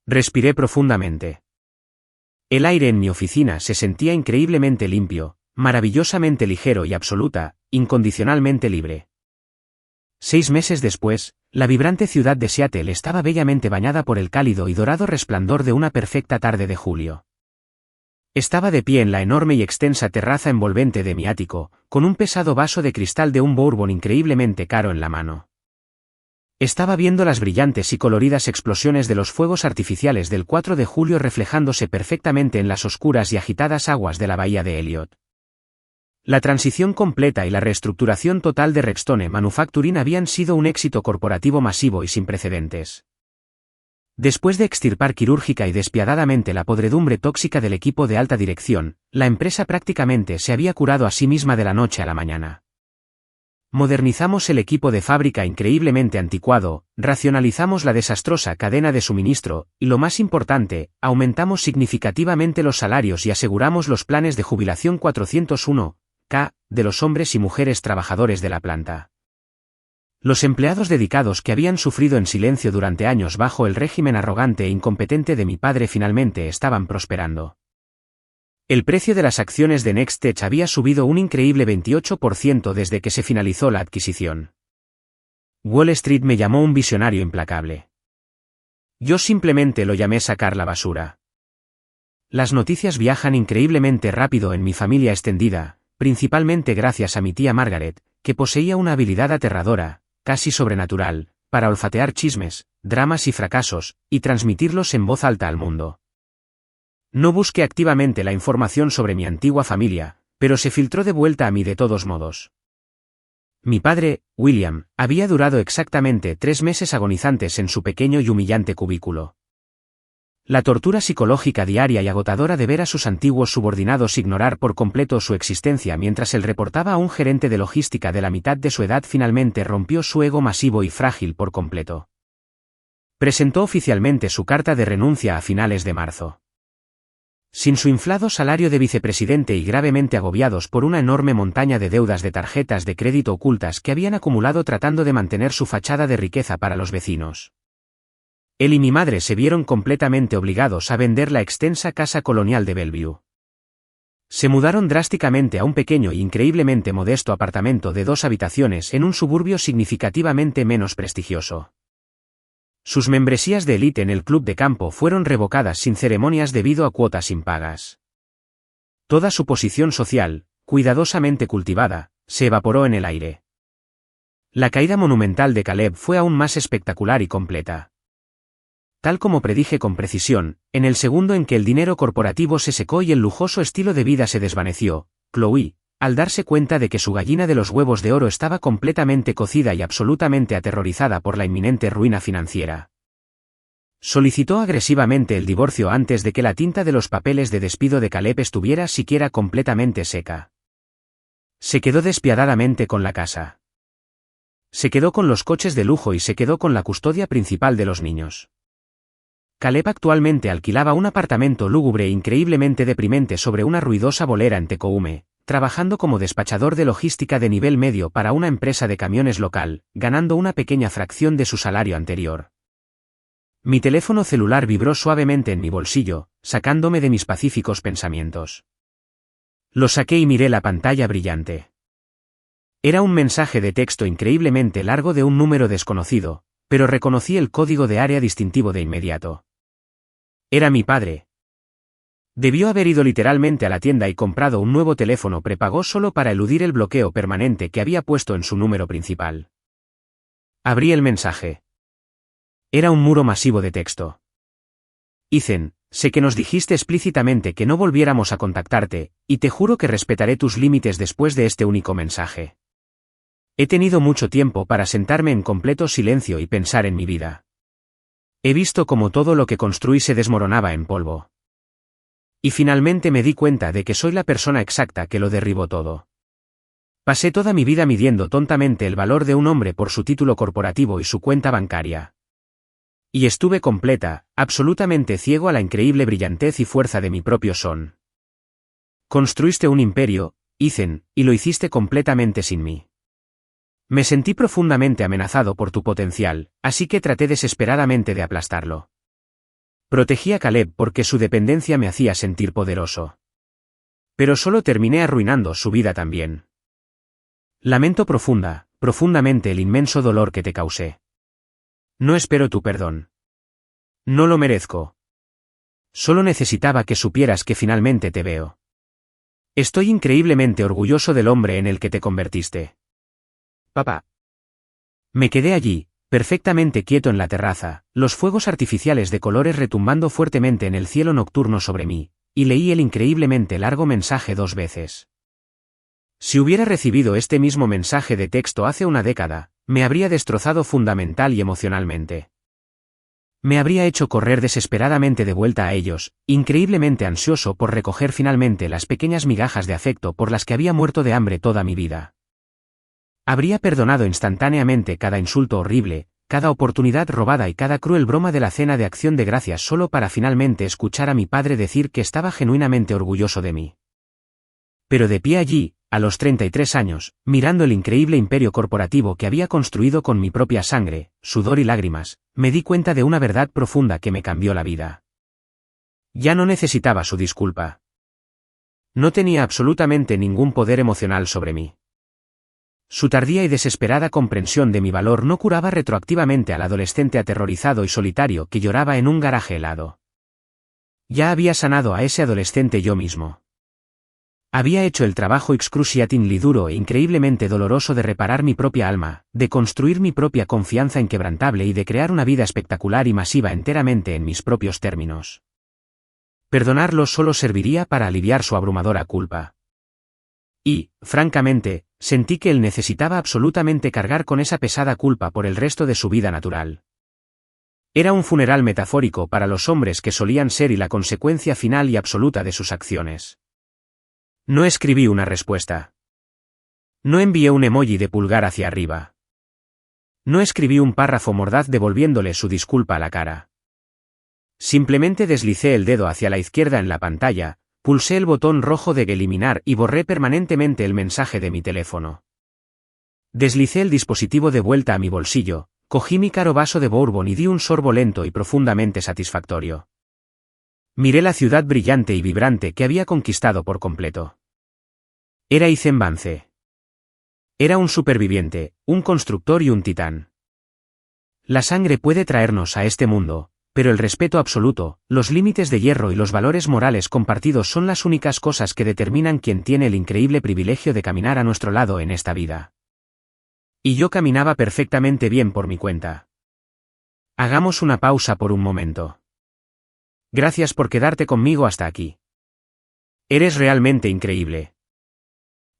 Respiré profundamente. El aire en mi oficina se sentía increíblemente limpio, maravillosamente ligero y incondicionalmente libre. 6 meses después, la vibrante ciudad de Seattle estaba bellamente bañada por el cálido y dorado resplandor de una perfecta tarde de julio. Estaba de pie en la enorme y extensa terraza envolvente de mi ático, con un pesado vaso de cristal de un bourbon increíblemente caro en la mano. Estaba viendo las brillantes y coloridas explosiones de los fuegos artificiales del 4 de julio reflejándose perfectamente en las oscuras y agitadas aguas de la bahía de Elliott. La transición completa y la reestructuración total de Rexstone Manufacturing habían sido un éxito corporativo masivo y sin precedentes. Después de extirpar quirúrgica y despiadadamente la podredumbre tóxica del equipo de alta dirección, la empresa prácticamente se había curado a sí misma de la noche a la mañana. Modernizamos el equipo de fábrica increíblemente anticuado, racionalizamos la desastrosa cadena de suministro, y lo más importante, aumentamos significativamente los salarios y aseguramos los planes de jubilación 401K de los hombres y mujeres trabajadores de la planta. Los empleados dedicados que habían sufrido en silencio durante años bajo el régimen arrogante e incompetente de mi padre finalmente estaban prosperando. El precio de las acciones de Nextech había subido un increíble 28% desde que se finalizó la adquisición. Wall Street me llamó un visionario implacable. Yo simplemente lo llamé sacar la basura. Las noticias viajan increíblemente rápido en mi familia extendida, principalmente gracias a mi tía Margaret, que poseía una habilidad aterradora, casi sobrenatural, para olfatear chismes, dramas y fracasos, y transmitirlos en voz alta al mundo. No busqué activamente la información sobre mi antigua familia, pero se filtró de vuelta a mí de todos modos. Mi padre, William, había durado exactamente 3 meses agonizantes en su pequeño y humillante cubículo. La tortura psicológica diaria y agotadora de ver a sus antiguos subordinados ignorar por completo su existencia mientras él reportaba a un gerente de logística de la mitad de su edad finalmente rompió su ego masivo y frágil por completo. Presentó oficialmente su carta de renuncia a finales de marzo. Sin su inflado salario de vicepresidente y gravemente agobiados por una enorme montaña de deudas de tarjetas de crédito ocultas que habían acumulado tratando de mantener su fachada de riqueza para los vecinos. Él y mi madre se vieron completamente obligados a vender la extensa casa colonial de Bellevue. Se mudaron drásticamente a un pequeño e increíblemente modesto apartamento de 2 habitaciones en un suburbio significativamente menos prestigioso. Sus membresías de élite en el club de campo fueron revocadas sin ceremonias debido a cuotas impagas. Toda su posición social, cuidadosamente cultivada, se evaporó en el aire. La caída monumental de Caleb fue aún más espectacular y completa. tal como predije con precisión, en el segundo en que el dinero corporativo se secó y el lujoso estilo de vida se desvaneció, Chloe, al darse cuenta de que su gallina de los huevos de oro estaba completamente cocida y absolutamente aterrorizada por la inminente ruina financiera, solicitó agresivamente el divorcio antes de que la tinta de los papeles de despido de Caleb estuviera siquiera completamente seca. Se quedó despiadadamente con la casa. Se quedó con los coches de lujo y se quedó con la custodia principal de los niños. Caleb actualmente alquilaba un apartamento lúgubre e increíblemente deprimente sobre una ruidosa bolera en Tecoume, trabajando como despachador de logística de nivel medio para una empresa de camiones local, ganando una pequeña fracción de su salario anterior. Mi teléfono celular vibró suavemente en mi bolsillo, sacándome de mis pacíficos pensamientos. Lo saqué y miré la pantalla brillante. Era un mensaje de texto increíblemente largo de un número desconocido, pero reconocí el código de área distintivo de inmediato. Era mi padre. Debió haber ido literalmente a la tienda y comprado un nuevo teléfono prepago solo para eludir el bloqueo permanente que había puesto en su número principal. Abrí el mensaje. Era un muro masivo de texto. Ethan, sé que nos dijiste explícitamente que no volviéramos a contactarte, y te juro que respetaré tus límites después de este único mensaje. He tenido mucho tiempo para sentarme en completo silencio y pensar en mi vida. He visto cómo todo lo que construí se desmoronaba en polvo. Y finalmente me di cuenta de que soy la persona exacta que lo derribó todo. Pasé toda mi vida midiendo tontamente el valor de un hombre por su título corporativo y su cuenta bancaria. Y estuve absolutamente ciego a la increíble brillantez y fuerza de mi propio son. Construiste un imperio, Ethan, y lo hiciste completamente sin mí. Me sentí profundamente amenazado por tu potencial, así que traté desesperadamente de aplastarlo. Protegí a Caleb porque su dependencia me hacía sentir poderoso. Pero solo terminé arruinando su vida también. Lamento profundamente el inmenso dolor que te causé. No espero tu perdón. No lo merezco. Solo necesitaba que supieras que finalmente te veo. Estoy increíblemente orgulloso del hombre en el que te convertiste. Papá. Me quedé allí, perfectamente quieto en la terraza, los fuegos artificiales de colores retumbando fuertemente en el cielo nocturno sobre mí, y leí el increíblemente largo mensaje 2 veces. Si hubiera recibido este mismo mensaje de texto hace una década, me habría destrozado fundamental y emocionalmente. Me habría hecho correr desesperadamente de vuelta a ellos, increíblemente ansioso por recoger finalmente las pequeñas migajas de afecto por las que había muerto de hambre toda mi vida. Habría perdonado instantáneamente cada insulto horrible, cada oportunidad robada y cada cruel broma de la cena de acción de gracias solo para finalmente escuchar a mi padre decir que estaba genuinamente orgulloso de mí. Pero de pie allí, a los 33 años, mirando el increíble imperio corporativo que había construido con mi propia sangre, sudor y lágrimas, me di cuenta de una verdad profunda que me cambió la vida. Ya no necesitaba su disculpa. No tenía absolutamente ningún poder emocional sobre mí. Su tardía y desesperada comprensión de mi valor no curaba retroactivamente al adolescente aterrorizado y solitario que lloraba en un garaje helado. Ya había sanado a ese adolescente yo mismo. Había hecho el trabajo excruciatingly duro e increíblemente doloroso de reparar mi propia alma, de construir mi propia confianza inquebrantable y de crear una vida espectacular y masiva enteramente en mis propios términos. Perdonarlo solo serviría para aliviar su abrumadora culpa. Y, francamente, sentí que él necesitaba absolutamente cargar con esa pesada culpa por el resto de su vida natural. Era un funeral metafórico para los hombres que solían ser y la consecuencia final y absoluta de sus acciones. No escribí una respuesta. No envié un emoji de pulgar hacia arriba. No escribí un párrafo mordaz devolviéndole su disculpa a la cara. Simplemente deslicé el dedo hacia la izquierda en la pantalla, pulsé el botón rojo de eliminar y borré permanentemente el mensaje de mi teléfono. Deslicé el dispositivo de vuelta a mi bolsillo, cogí mi caro vaso de bourbon y di un sorbo lento y profundamente satisfactorio. Miré la ciudad brillante y vibrante que había conquistado por completo. Era Ethan Vance. Era un superviviente, un constructor y un titán. La sangre puede traernos a este mundo, pero el respeto absoluto, los límites de hierro y los valores morales compartidos son las únicas cosas que determinan quién tiene el increíble privilegio de caminar a nuestro lado en esta vida. Y yo caminaba perfectamente bien por mi cuenta. Hagamos una pausa por un momento. Gracias por quedarte conmigo hasta aquí. Eres realmente increíble.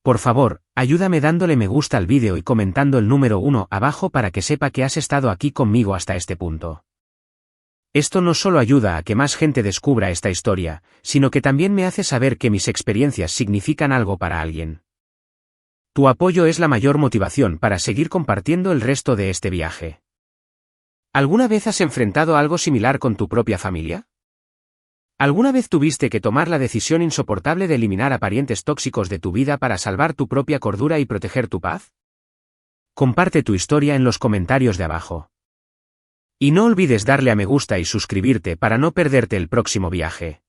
Por favor, ayúdame dándole me gusta al vídeo y comentando el número 1 abajo para que sepa que has estado aquí conmigo hasta este punto. Esto no solo ayuda a que más gente descubra esta historia, sino que también me hace saber que mis experiencias significan algo para alguien. Tu apoyo es la mayor motivación para seguir compartiendo el resto de este viaje. ¿Alguna vez has enfrentado algo similar con tu propia familia? ¿Alguna vez tuviste que tomar la decisión insoportable de eliminar a parientes tóxicos de tu vida para salvar tu propia cordura y proteger tu paz? Comparte tu historia en los comentarios de abajo. Y no olvides darle a me gusta y suscribirte para no perderte el próximo viaje.